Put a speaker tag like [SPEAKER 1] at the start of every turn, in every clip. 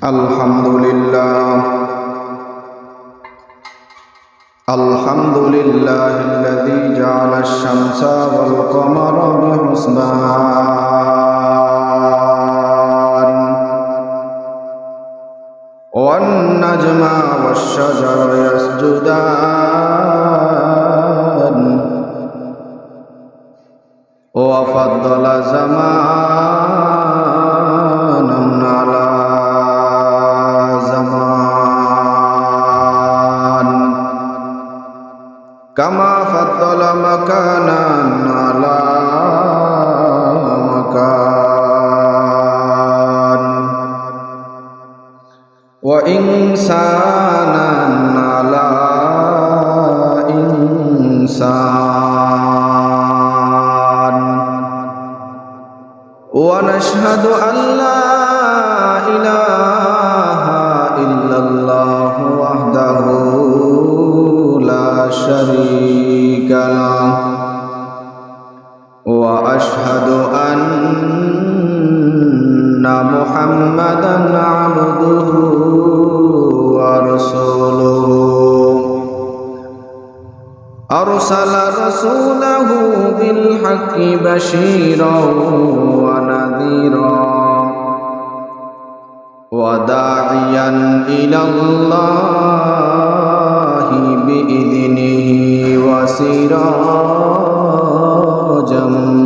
[SPEAKER 1] الحمد لله الذي جعل الشمس والقمر بحسبان والنجم والشجر يسجدان وفضل زمانا على زمان كما فضل مكانا على مكان وإنسانا على إنسان ونشهد أن لا إله إلا الله وحده لا شريك له وأشهد أن محمدا عبده ورسوله أرسل رسوله بالحق بشيرا ونذيرا وداعيا إلى الله بإذنه وسراجا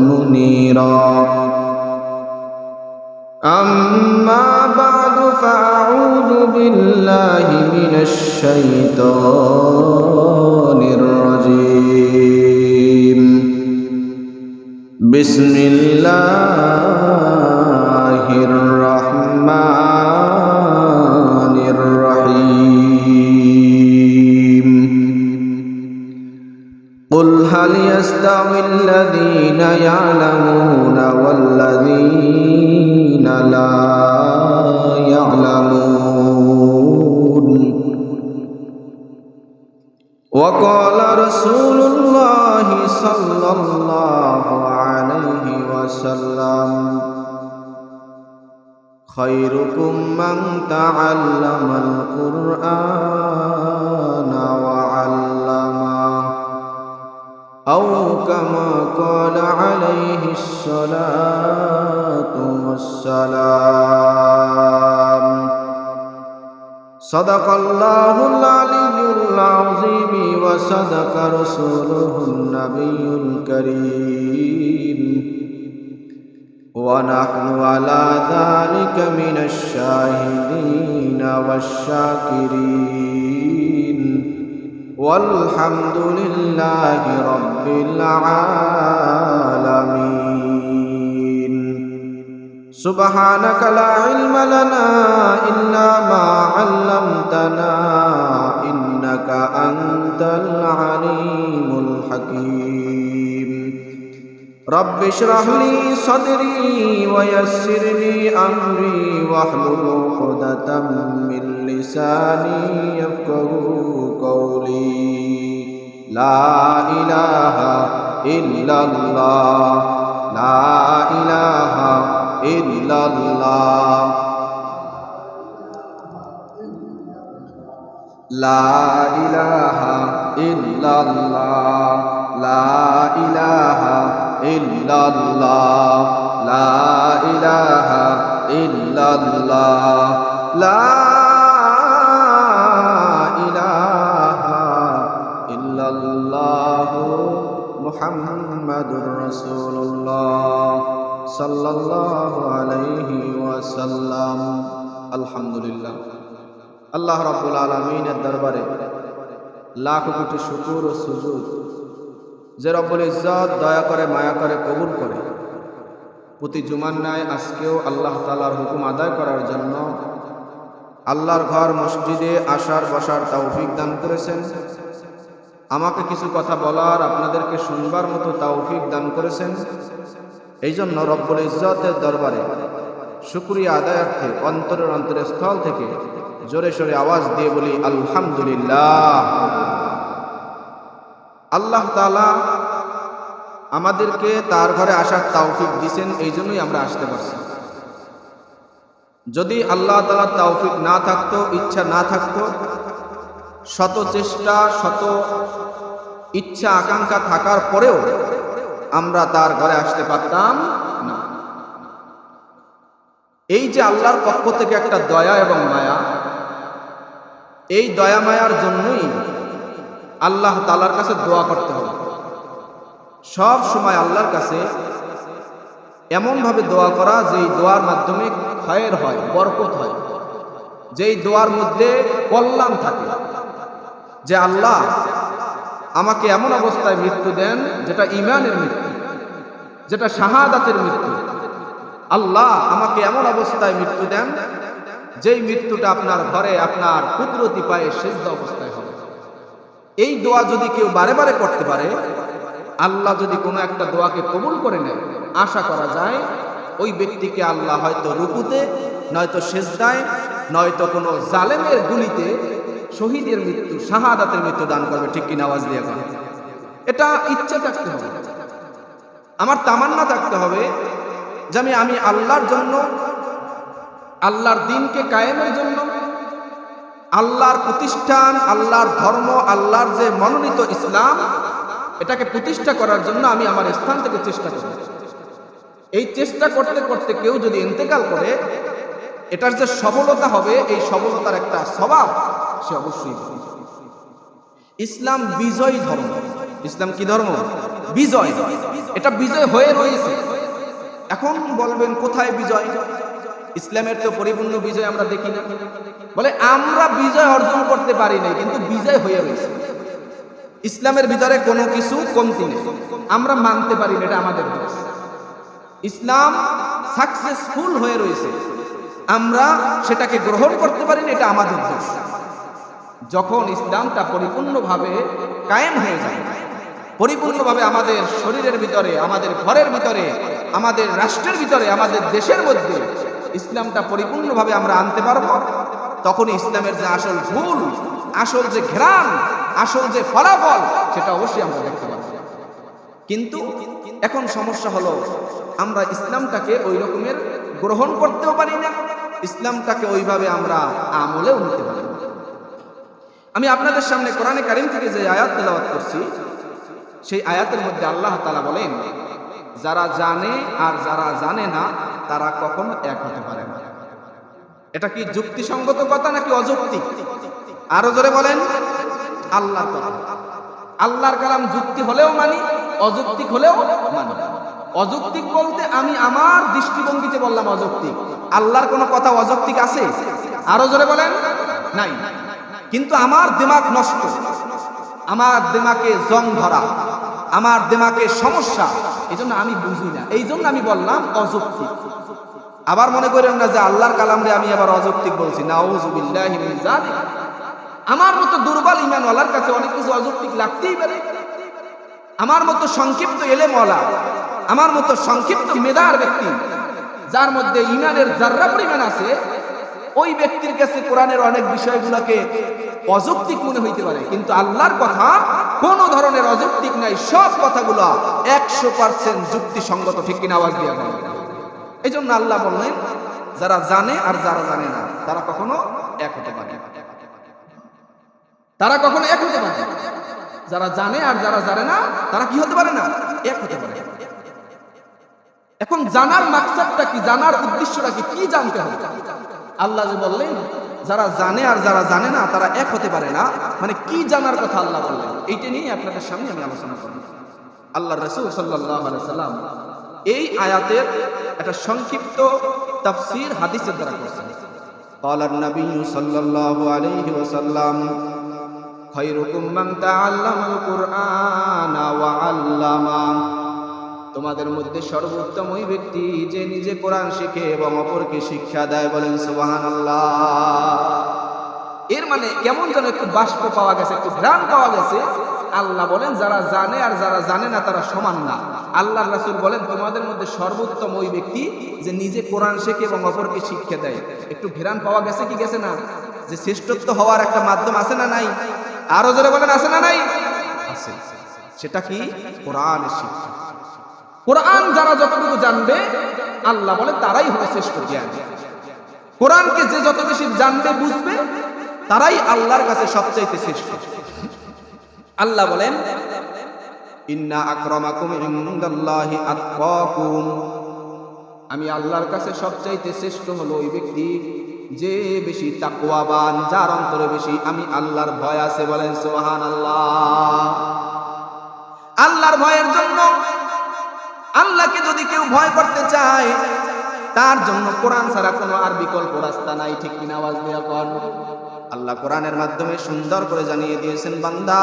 [SPEAKER 1] منيرا أما بعد فأعوذ بالله من الشيطان الرجيم بسم الله الرحمن الرحيم قل هل يستوي الذين يعلمون والذين لا يعلمون وقال رسول الله صلى الله عليه وسلم خيركم من تعلم القرآن وعلمه أو كما قال عليه الصلاة والسلام صدق الله العلي العظيم وصدق رسوله النبي الكريم ونحن على ذلك من الشاهدين والشاكرين والحمد لله رب العالمين سبحانك لا علم لنا إلا ما علمتنا إنك أنت العليم الحكيم رب اشرح لي صدري ويسر لي أمري واحلل عقدة من لساني يفقهوا قولي لا إله إلا الله لا إله إلا الله لا إله إلا الله لا إله إلا الله لا إله إلا الله لا إله إلا الله محمد رسول الله صلى الله عليه وسلم الحمد لله আল্লাহ রাব্বুল আলামিনের দরবারে লাখ কোটি শুকর ও সুজুদ যে রব্বুল ইজ্জত দয়া করে মায়া করে কবুল করে প্রতি জুমার ন্যায় আজকেও আল্লাহ তাআলার হুকুম আদায় করার জন্য আল্লাহর ঘর মসজিদে আসার বসার তৌফিক দান করেছেন। আমাকে কিছু কথা বলার আপনাদেরকে শুনবার মতো তৌফিক দান করেছেন। এই জন্য রব্বুল ইজ্জতের দরবারে শুকরিয়া আদায়ার্থে অন্তরের অন্তরস্থল থেকে জোরে সোরে আওয়াজ দিয়ে বলি আলহামদুলিল্লাহ। আল্লাহ তাআলা আমাদেরকে তার ঘরে আসার তৌফিক দিয়েছেন, এই জন্যই আমরা আসতে পারছি। যদি আল্লাহ তাআলার তৌফিক না থাকতো, ইচ্ছা না থাকতো, শত চেষ্টা শত ইচ্ছা আকাঙ্ক্ষা থাকার পরেও আমরা তার ঘরে আসতে পারতাম না। এই যে আল্লাহর পক্ষ থেকে একটা দয়া এবং মায়া, এই দয়া মায়ার জন্যই আল্লাহ তাআলার কাছে দোয়া করতে হবে। সব সময় আল্লাহর কাছে এমনভাবে দোয়া করা যেই দোয়ার মাধ্যমে খায়ের হয়, বরকত হয়, যেই দোয়ার মধ্যে কল্যাণ থাকে। যে আল্লাহ আমাকে এমন অবস্থায় মৃত্যু দেন যেটা ঈমানের মৃত্যু, যেটা শাহাদাতের মৃত্যু। আল্লাহ আমাকে এমন অবস্থায় মৃত্যু দেন যেই মৃত্যুটা আপনার ঘরে আপনার কুদরতি পায়ে সিজদা অবস্থায় হবে। এই দোয়া যদি কেউ বারে বারে করতে পারে, আল্লাহ যদি কোনো একটা দোয়াকে কবুল করে নেয়, আশা করা যায় ওই ব্যক্তিকে আল্লাহ হয়তো রুকুতে, নয়তো সিজদায়, নয়তো কোনো জালেমের গুলিতে শহীদের মৃত্যু, শাহাদাতের মৃত্যু দান করবে। ঠিক কিনা? আওয়াজ দিয়ে বলেন। এটা ইচ্ছা থাকতে হবে, আমার তামান্না থাকতে হবে যে আমি আল্লাহর জন্য, আল্লাহর দ্বীনকে কায়েমের জন্য, আল্লাহর প্রতিষ্ঠান, আল্লাহর ধর্ম, আল্লাহর যে মনোনীত ইসলাম, এটাকে প্রতিষ্ঠা করার জন্য আমি আমার স্থান থেকে চেষ্টা করব। এই চেষ্টা করতে করতে কেউ যদি ইন্তেকাল করে, এটার যে সফলতা হবে, এই সফলতার একটা স্বভাব সে অবশ্যই। ইসলাম বিজয় ধর্ম। ইসলাম কি ধর্ম? বিজয়। এটা বিজয় হয়ে রয়েছে। এখন বলবেন কোথায় বিজয়? ইসলামের তো পরিপূর্ণ বিজয় আমরা দেখি না। বলে আমরা বিজয় অর্জন করতে পারি নাই, কিন্তু বিজয় হয়ে রয়েছে। ইসলামের ভিতরে কোনো কিছু কমতি নেই, আমরা মানতে পারি না, এটা আমাদের দোষ। ইসলাম সাকসেসফুল হয়ে রয়েছে, আমরা সেটাকে গ্রহণ করতে পারি না, এটা আমাদের দোষ। যখন ইসলামটা পরিপূর্ণভাবে কায়েম হয়ে যায়, পরিপূর্ণভাবে আমাদের শরীরের ভিতরে, আমাদের ঘরের ভিতরে, আমাদের রাষ্ট্রের ভিতরে, আমাদের দেশের মধ্যে ইসলামটা পরিপূর্ণভাবে আমরা আনতে পারবো, তখন ইসলামের যে আসল ভুল, আসল যে ঘ্রাণ, আসল যে ফলাফল, সেটা অবশ্যই আমরা দেখতে পাবো। কিন্তু এখন সমস্যা হলো আমরা ইসলামটাকে ওই রকমের গ্রহণ করতেও পারি না, ইসলামটাকে ওইভাবে আমরা আমলেও নিতে পারি না। আমি আপনাদের সামনে কোরআনে কারীম থেকে যে আয়াত তেলাওয়াত করছি, সেই আয়াতের মধ্যে আল্লাহ তাআলা বলেন, যারা জানে আর যারা জানে না তারা কখনো এক হতে পারে না। এটা কি যুক্তিসঙ্গত কথা নাকি অযৌক্তিক? আরো জোরে বলেন। আল্লাহর কথা, আল্লাহর কালাম যুক্তি হলেও মানি, অযৌক্তিক হলেও মানি। অযৌক্তিক বলতে আমি আমার দৃষ্টিভঙ্গিতে বললাম অযৌক্তিক। আল্লাহর কোনো কথা অযৌক্তিক আছে? আরো জোরে বলেন। নাই। কিন্তু আমার দিমাগ নষ্ট, আমার দিমাগে জং ধরা, আমার দিমাগে সমস্যা, এই জন্য আমি বুঝি না, এই জন্য আমি বললাম অযৌক্তিক। আবার মনে করেন না যে আল্লাহর কালামরে আমি আবার অযৌক্তিক বলছি। নাউযুবিল্লাহি মিন যালিক। আমার মতো দুর্বল ঈমানওয়ালার কাছে অনেক কিছু অযৌক্তিক লাগতেই পারে। আমার মতো সংক্ষিপ্ত এলেমওয়ালা, আমার মতো সংক্ষিপ্ত মেধার ব্যক্তি, যার মধ্যে ঈমানের যাররা পরিমাণ আছে, ওই ব্যক্তির কাছে কোরআনের অনেক বিষয়গুলোকে অযৌক্তিক মনে হইতে পারে। কিন্তু আল্লাহর কথা কোনো ধরনের অযৌক্তিক নাই, সব কথাগুলো 100% যুক্তিসঙ্গত। ঠিক কিনা? আওয়াজ দিয়ে বলেন। এই জন্য আল্লাহ বললেন, যারা জানে আর যারা জানে না তারা কখনো এক হতে পারে না। তারা কখনো এক হতে পারে না। যারা জানে আর যারা জানে না তারা কি হতে পারে না? এক হতে পারে না। এখন জানার মাকসাদটা কি, জানার উদ্দেশ্যটা কি, কি জানতে হবে? আল্লাহ যে বললেন যারা জানে আর যারা জানে না তারা এক হতে পারে না, মানে কি জানার কথা আল্লাহ বললেন, এইটা নিয়ে আপনাদের সামনে আমি আলোচনা করব। আল্লাহর রাসূল সাল্লাল্লাহু আলাইহি সাল্লাম এই আয়াতের একটা সংক্ষিপ্ত তাফসীর হাদিসের দ্বারা করেছেন। قال النبي صلى الله عليه وسلم خيركم من تعلم القرآن وعلمه। তোমাদের মধ্যে সর্বোত্তম ওই ব্যক্তি যে নিজে কোরআন শিখে এবং অপরকে শিক্ষা দেয়। বলেন সুবহানাল্লাহ। এর মানে কেমন যেন একটু বাষ্প পাওয়া গেছে, একটু ঘ্রাণ পাওয়া গেছে। আল্লাহ বলেন যারা জানে আর যারা জানে না তারা সমান না। আল্লাহর রাসূল বলেন তোমাদের মধ্যে সর্বোত্তম ওই ব্যক্তি যে নিজে কোরআন শেখে এবং অপরকে শিক্ষা দেয়। একটু ঘ্রাণ পাওয়া গেছে কি গেছে না? যে শ্রেষ্ঠত্ব হওয়ার একটা মাধ্যম আছে না নাই? আরো জোরে বলেন, আছে না নাই? আছে। সেটা কি? কোরআনের শিক্ষা। কোরআন যারা যতটুকু জানবে আল্লাহ বলে তারাই হবে শ্রেষ্ঠ জ্ঞানী। কোরআনকে যে যত বেশি জানবে বুঝবে তারাই আল্লাহর কাছে সবচাইতে শ্রেষ্ঠ। আল্লাহ বলেন, ইন্না আকরামাকুম ইনদাল্লাহি আতকাকুম, আমি আল্লাহর কাছে সবচাইতে শ্রেষ্ঠ হলো ওই ব্যক্তি যে বেশি তাকওয়াবান, যার অন্তরে বেশি আমি আল্লাহর ভয় আছে। বলেন সুবহানাল্লাহ। আল্লাহর ভয়ের জন্য, আল্লাহকে যদি কেউ ভয় করতে চায় তার জন্য কোরআন ছাড়া কোনো আর বিকল্প রাস্তা নাই। ঠিক কিনা? আওয়াজ দিয়া কর। আল্লাহ কোরআনের মাধ্যমে সুন্দর করে জানিয়ে দিয়েছেন, বান্দা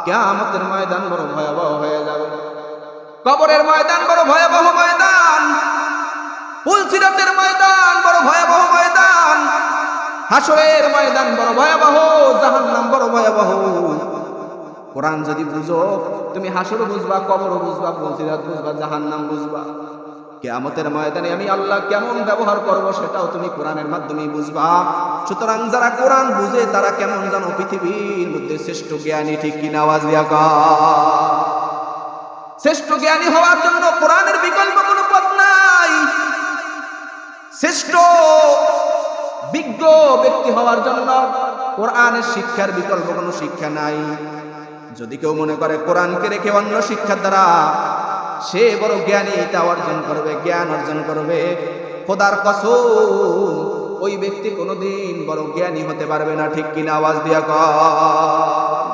[SPEAKER 1] কিয়ামতের ময়দান বড় ভয়াবহ হয়ে যাবে, কবরের ময়দান বড় ভয়াবহ ময়দান, পুলসিরাতের ময়দান বড় ভয়াবহ ময়দান, হাসরের ময়দান বড় ভয়াবহ, জাহান্নাম বড় ভয়াবহ। কোরআন যদি বুঝো তুমি হাসর বুঝবা, কবর বুঝবা, পুলসিরাত বুঝবা, জাহান্নাম বুঝবা। কিয়ামতের ময়দানে আমি আল্লাহ কেমন ব্যবহার করব সেটাও তুমি কোরআনের মাধ্যমে বুঝবা। সুতরাং যারা কোরআন বুঝে তারা কেমন জানো পৃথিবীর মধ্যে শ্রেষ্ঠ জ্ঞানী। ঠিক কিনা? আওয়াজ দিয়া কর। শ্রেষ্ঠ জ্ঞানী হওয়ার জন্য কোরআনের বিকল্প কোনো পথ নাই। শ্রেষ্ঠ বিজ্ঞ ব্যক্তি হওয়ার জন্য কোরআনের শিক্ষার বিকল্প কোনো শিক্ষা নাই। যদি কেউ মনে করে কোরআনকে রেখে অন্য শিক্ষার দ্বারা সে বড় জ্ঞানী, তা অর্জন করবে, জ্ঞান অর্জন করবে, খোদার কসম ওই ব্যক্তি কোনোদিন বড় জ্ঞানী হতে পারবে না। ঠিক কিনা? আওয়াজ দিয়া কর।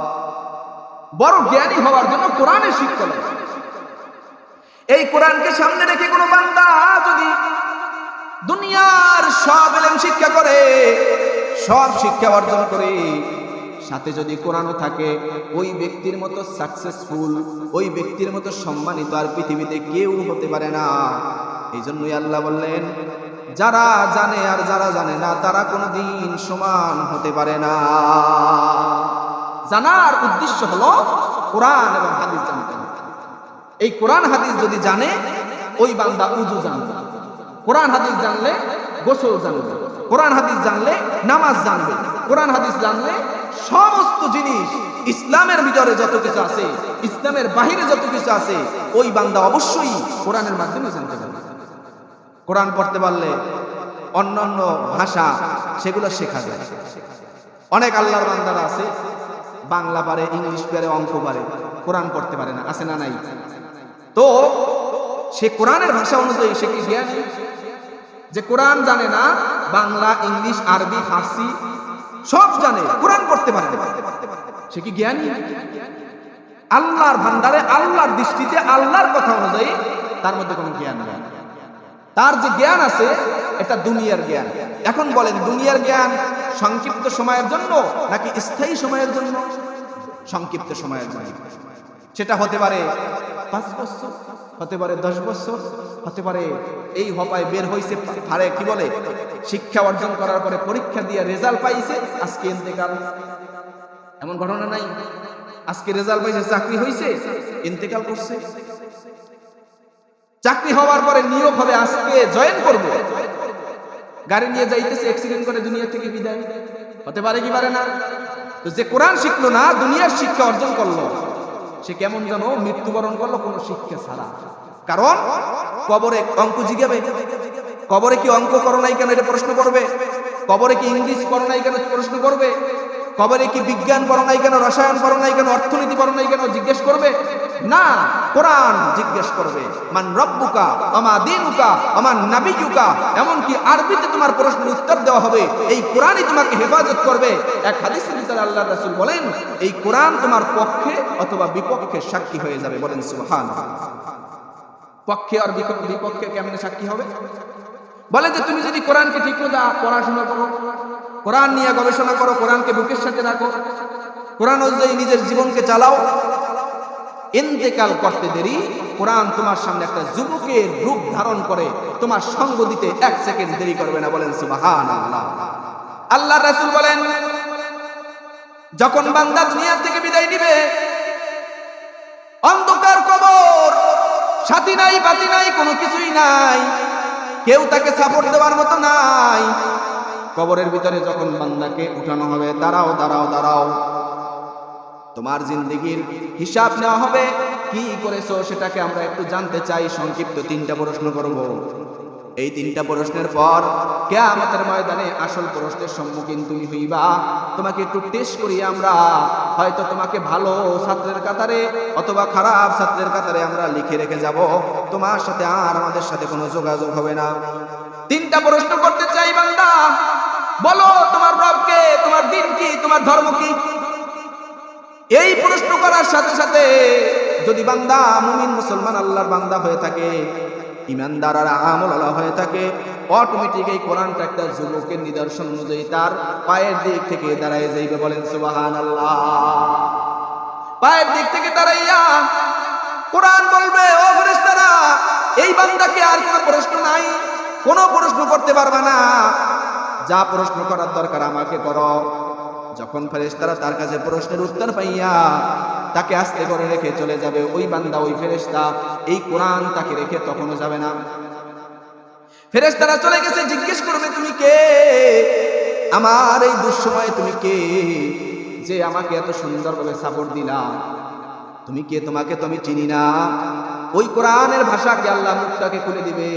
[SPEAKER 1] বড় জ্ঞানী হওয়ার জন্য কোরআনের শিক্ষা লাগে। এই কোরআনকে সামনে রেখে কোনো বান্দা যদি দুনিয়ার সব ইলম শিক্ষা করে, সব শিক্ষা অর্জন করে, সাথে যদি কোরআনও থাকে, ওই ব্যক্তির মতো সাকসেসফুল, ওই ব্যক্তির মতো সম্মানিত আর পৃথিবীতে কেউ হতে পারে না। এই জন্যই আল্লাহ বললেন, যারা জানে আর যারা জানে না তারা কোনোদিন সমান হতে পারে না। জানার উদ্দেশ্য হলো কোরআন এবং হাদিস জানতে হবে। এই কোরআন হাদিস যদি জানে ওই বান্দা উযু জানবে, কোরআন হাদিস জানলে গোসল জানবে, কোরআন হাদিস জানলে নামাজ জানবে, কোরআন হাদিস জানলে সমস্ত জিনিস ইসলামের ভিতরে যত কিছু আছে, ইসলামের বাহিরে যত কিছু আছে, ওই বান্দা অবশ্যই কোরআনের মাধ্যমে জানতে পারবে। কোরআন পড়তে পারলে অন্যান্য ভাষা সেগুলো শেখা যায়। অনেক আল্লাহর বান্দারা আছে বাংলা পারে, ইংলিশ পারে, অঙ্ক পারে, কোরআন পড়তে পারে না। আছে না নাই? তো সে কোরআনের ভাষা অনুযায়ী সে কি জ্ঞানী? যে কোরআন জানে না, বাংলা, ইংলিশ, আরবি, ফার্সি সব জানে, কোরআন পড়তে পারে না, সে কি জ্ঞানী? আল্লাহর ভান্ডারে, আল্লাহর দৃষ্টিতে, আল্লাহর কথা অনুযায়ী তার মধ্যে কোনো জ্ঞান নেই। তার যে জ্ঞান আছে এটা দুনিয়ার জ্ঞান। এখন বলেন, দুনিয়ার জ্ঞান সংক্ষিপ্ত সময়ের জন্য নাকি স্থায়ী সময়ের জন্য? সংক্ষিপ্ত সময়ের জন্য। সেটা হতে পারে 5 বছর, হতে পারে 10 বছর, হতে পারে এই হপায় বের হইছে, পারে কি বলে শিক্ষা অর্জন করার পরে পরীক্ষা দিয়ে রেজাল্ট পাইছে, আজকে ইন্তেকাল। এমন ঘটনা নাই? আজকে রেজাল্ট পাইছে, চাকরি হইছে, ইন্তেকাল করছে। চাকরি হওয়ার পরে নিয়োগ হবে, আজকে জয়েন করব, গাড়ি নিয়ে যাইতেছে, অ্যাক্সিডেন্ট করে দুনিয়া থেকে বিদায়। হতে পারে কি পারে না? তো যে কোরআন শিখলো না, দুনিয়ার শিক্ষা অর্জন করলো, সে কেমন যেন মৃত্যুবরণ করলো কোনো শিক্ষা ছাড়া। কারণ কবরে অঙ্ক জিগাবে, কবরে কি অঙ্ক করো নাই কেন এটা প্রশ্ন করবে, কবরে কি ইংলিশ পড়ো নাই কেন প্রশ্ন করবে, কবরে কি বিজ্ঞান পড়ো নাই কেন, রসায়ন পড়ো নাই কেন, অর্থনীতি পড়ো নাই কেন জিজ্ঞেস করবে না। কোরআন জিজ্ঞেস করবে, মান রব্বুকা আমা দীনুকা আমান নাবিয়ুকা। এমনকি আরবিতে তোমার প্রশ্নের উত্তর দেওয়া হবে, এই কোরআনই তোমাকে হেফাজত করবে। এক হাদিসের ভিতরে আল্লাহর রাসূল বলেন, এই কোরআন তোমার পক্ষে অথবা বিপক্ষে সাক্ষী হয়ে যাবে। বলেন সুবহানাল্লাহ। পক্ষে আর বিপক্ষে কেমনে সাক্ষী হবে? বলে যে তুমি যদি কোরআনকে ঠিক মতো পড়াশোনা করো, কোরআন নিয়ে গবেষণা করো, কোরআনকে বুকের সাথে রাখো, কোরআন অনুযায়ী নিজের জীবনকে চালাও, ইন্তেকাল করতে দেরি কোরআন তোমার সামনে একটা যুবকের রূপ ধারণ করে তোমার সঙ্গ দিতে 1 সেকেন্ড দেরি করবে না। বলেন সুবহানাল্লাহ। আল্লাহর রাসূল বলেন, যখন বান্দা দুনিয়া থেকে বিদায় নিবে, অন্ধকার কবর, সাথী নাই, বাতি নাই, কোনো কিছুই নাই, কেউ তাকে সাপোর্ট দেওয়ার মতো নাই। কবরের ভিতরে যখন বান্দাকে উঠানো হবে, দাঁড়াও দাঁড়াও দাঁড়াও, তোমার জিন্দেগির হিসাব নেওয়া হবে, কি করেছো সেটাকে আমরা একটু জানতে চাই। সংক্ষিপ্ত 3টা প্রশ্ন করব। এই তিনটা প্রশ্নের পর কিয়ামতের ময়দানে আসল প্রশ্নের সম্মুখীন তুমি হইবা। তোমাকে একটু টেস্ট করি আমরা, হয়তো তোমাকে ভালো ছাত্রের কাতারে অথবা খারাপ ছাত্রের কাতারে আমরা লিখে রেখে যাব, তোমার সাথে আর আমাদের সাথে কোনো যোগাযোগ হবে না। তিনটা প্রশ্ন করতে চাই বান্দা, বলো তোমার রবকে, তোমার দিন কি, তোমার ধর্ম কি? এই প্রশ্ন করার সাথে সাথে যদি বান্দা মুমিন মুসলমান আল্লাহর বান্দা হয়ে থাকে, ইমানদার আর আমলওয়ালা হয়ে থাকে, অটোমেটিক এই কোরআনটা একটা যুবকের নিদর্শন অনুযায়ী তার পায়ের দিক থেকে দাঁড়ায় যাইবে। বলেন সুবহানাল্লাহ। পায়ের দিক থেকে দাঁড়াইয়া কোরআন বলবে, ও ফেরেশতারা, এই বান্দাকে আর কোনো প্রশ্ন নাই, কোনো প্রশ্ন করতে পারবে না, যা প্রশ্ন করার দরকার আমাকে করো। যখন ফেরেশতারা তার কাছে প্রশ্নের উত্তর পাইয়া তাকে আস্তে করে রেখে চলে যাবে, ওই বান্দা, ওই ফেরেশতা এই কোরআন তাকে রেখে তখনও যাবে না। ফেরেশতারা চলে গেছে, জিজ্ঞেস করবে তুমি কে, আমার এই দুঃসময়ে তুমি কে, যে আমাকে এত সুন্দরভাবে সাপোর্ট দিলা, তুমি কে, তোমাকে তো আমি চিনি না। ওই কোরআনের ভাষাকে আল্লাহ মুখটাকে খুলে দিবে,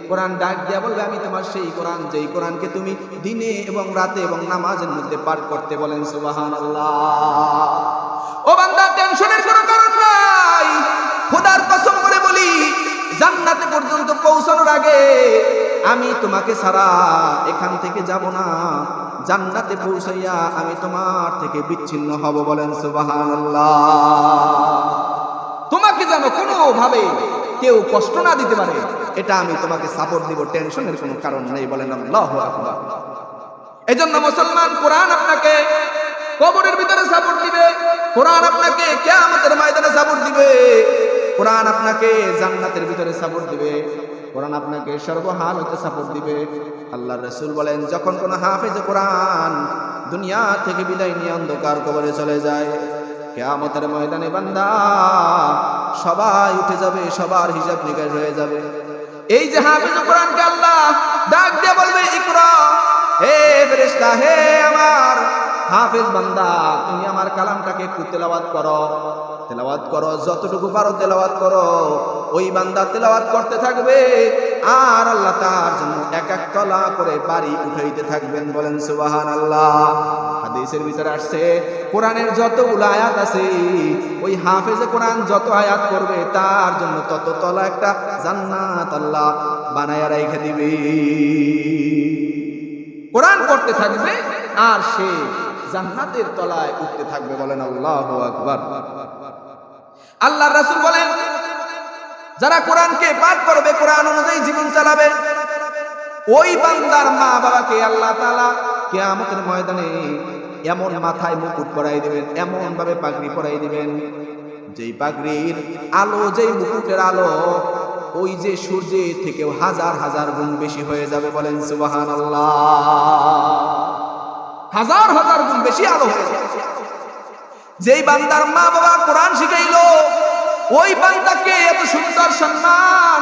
[SPEAKER 1] কোরআন ডাক দিয়া বলবে, আমি তোমার সেই কোরআন, যেই কোরআনকে তুমি দিনে এবং রাতে এবং নামাজের মধ্যে পাঠ করতে। বলেন সুবহানাল্লাহ। ও বান্দা, টেনশনের কোনো কারণ নাই। খোদার কসম করে বলি, জান্নাতে পর্যন্ত পৌঁছানোর আগে আমি তোমাকে ছাড়া এখান থেকে যাব না, জান্নাতে পৌঁছাইয়া আমি তোমার থেকে বিচ্ছিন্ন হব। বলেন সুবহানাল্লাহ। তোমাকে যেন কোনোভাবে কেউ কষ্ট না দিতে পারে, এটা আমি তোমাকে সাপোর্ট দিব, টেনশনের কোনো কারণ নেই। বলেন আল্লাহু আকবার। এজন্য মুসলমান, কোরআন আপনাকে কবরের ভিতরে সাপোর্ট দিবে, কোরআন আপনাকে কিয়ামতের ময়দানে সাপোর্ট দিবে, কোরআন আপনাকে জান্নাতের ভিতরে সাপোর্ট দিবে, কোরআন আপনাকে সর্বহালতে সাপোর্ট দিবে। আল্লাহর রাসূল বলেন, যখন কোন হাফেজ কোরআন দুনিয়া থেকে বিদায় নিয়ে অন্ধকার কবরে চলে যায়, কিয়ামতের ময়দানে বান্দা সবাই উঠে যাবে, সবার হিসাব নিকাশ হয়ে যাবে। এই যে হাফেজ কোরআনকে আল্লাহ ডাক দিয়ে বলবে, ইকরা, হে ফেরেশতা, হে আমার হাফেজ বান্দা, তুমি আমার কালামটাকে একটু তেলাওয়াত করো, তেলাওয়াত করো, যতটুকু পারো তেলাওয়াত করো। ওই বান্দা তেলাওয়াত করতে থাকবে, আর আল্লাহ তার জন্য এক এক তলা করে বাড়ি উঠাইতে থাকবেন। বলেন সুবহানাল্লাহ। হাদিসের ভিতরে আসছে, কোরআনের যতগুলো আয়াত আছে, ওই হাফেজে কোরআন যত আয়াত করবে তার জন্য তত তলা একটা জান্নাত আল্লাহ বানায়া রাইখা দিবে। কোরআন পড়তে থাকবে আর সে জান্নাতের তলায় উঠতে থাকবে। বলেন আল্লাহু আকবার। আল্লাহর রাসূল বলেন, যারা কোরআনকে পাঠ করবে, কোরআন অনুযায়ী জীবন চালাবে, ওই বান্দার মা বাবাকে আল্লাহ তাআলা কিয়ামতের ময়দানে এমন মাথায় মুকুট পরাই দিবেন, এমন ভাবে পাগড়ি পরাই দিবেন, যেই পাগড়ির আলো, যেই মুকুটের আলো ওই যে সূর্যের থেকেও হাজার হাজার গুণ বেশি হয়ে যাবে। বলেন সুবহানাল্লাহ। হাজার হাজার গুণ বেশি আলো হয়ে যাবে। যেই বান্দার মা বাবা কোরআন শিখাইলো, ওই বান্দাকে এত সুন্দর সম্মান,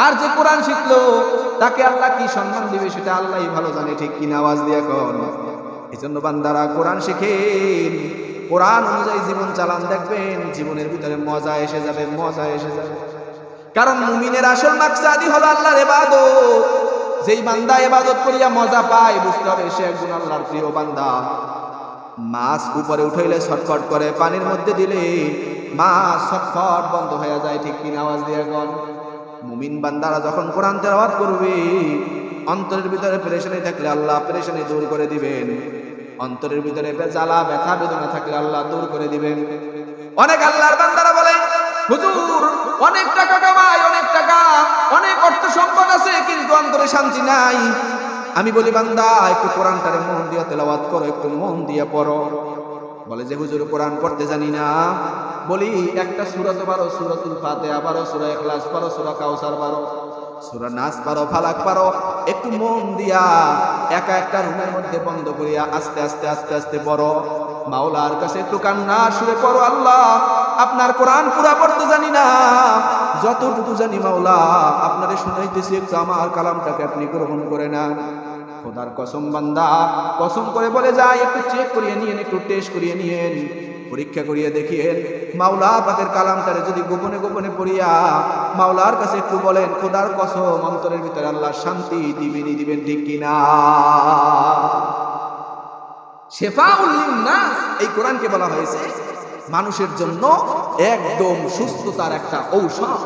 [SPEAKER 1] আর যে কোরআন শিখলো তাকে আল্লাহ কি সম্মান দিবে সেটা আল্লাহই ভালো জানে। ঠিক কিনা? আওয়াজ দিয়ে কোন? এই জন্য বান্দারা কোরআন শিখেন, কোরআন অনুযায়ী জীবন চালান, দেখবেন জীবনের ভিতরে মজা এসে যাবে, মজা এসে যাবে। কারণ মুমিনের আসল মাকসাদই হলো আল্লাহর ইবাদত। যেই বান্দা ইবাদত করিয়া মজা পায়, বুঝতে হবে সে একজন আল্লাহর প্রিয় বান্দা। মাছ উপরে উঠাইলে ছটফট করে, পানির মধ্যে দিলে মাছ ছটফট বন্ধ হয়ে যায়। ঠিক কিনা? আওয়াজ দিয়ে কোন? মুমিন বান্দারা যখন কোরআন তেলাওয়াত করবে, অন্তরের ভিতরে পেরেশানি থাকলে আল্লাহ পেরেশানি দূর করে দিবেন, অন্তরের ভিতরে জ্বালা ব্যথা বেদনা থাকলে আল্লাহ দূর করে দিবেন। অনেক আল্লাহর বান্দারা বলে, হুজুর অনেক টাকা কামাই, অনেক টাকা, অনেক অর্থ সম্পদ আছে, কিন্তু অন্তরে শান্তি নাই। আমি বলি, বান্দা একটু কোরআনটারে মন দিয়ে তেলাওয়াত করো, একটু মন দিয়ে পড়ো। বলে যে হুজুর কোরআন পড়তে জানি না। বলি, একটা সূরা তো পারো, সূরাতুল ফাতিহা পারো, সূরা ইখলাস পারো, সূরা কাউসার পারো, সূরা নাস পারো, ফালাক পারো, একটু মন দিয়া একা একটা রুমের মধ্যে বন্ধ করিয়া আস্তে আস্তে আস্তে আস্তে পড়ো। মাওলার কাছে একটু কান্না সুরে পড়ো, আল্লাহ আপনার কোরআন পুরা পড়তে জানি না, যতটুকু জানি মাওলা আপনারে শুনাইতেছি, একটু আমার কালামটাকে আপনি গ্রহণ করে না। খোদার কসম বান্দা কসম করে বলে যায়, একটু চেক করিয়ে নিয়েন, একটু টেস্ট করিয়ে নিয়েন, পরীক্ষা করিয়ে দেখিয়েন। মাওলা পাকের কালামটারে যদি গোপনে গোপনে পড়িয়া মাওলার কাছে একটু বলেন, খোদার কসম অন্তরের ভিতরে আল্লাহ শান্তি দিবেনই দিবেন, ঠিক কিনা? শেফাউল লিন্নাস, এই কোরআনকে বলা হয়েছে মানুষের জন্য একদম সুস্থতার একটা ঔষধ।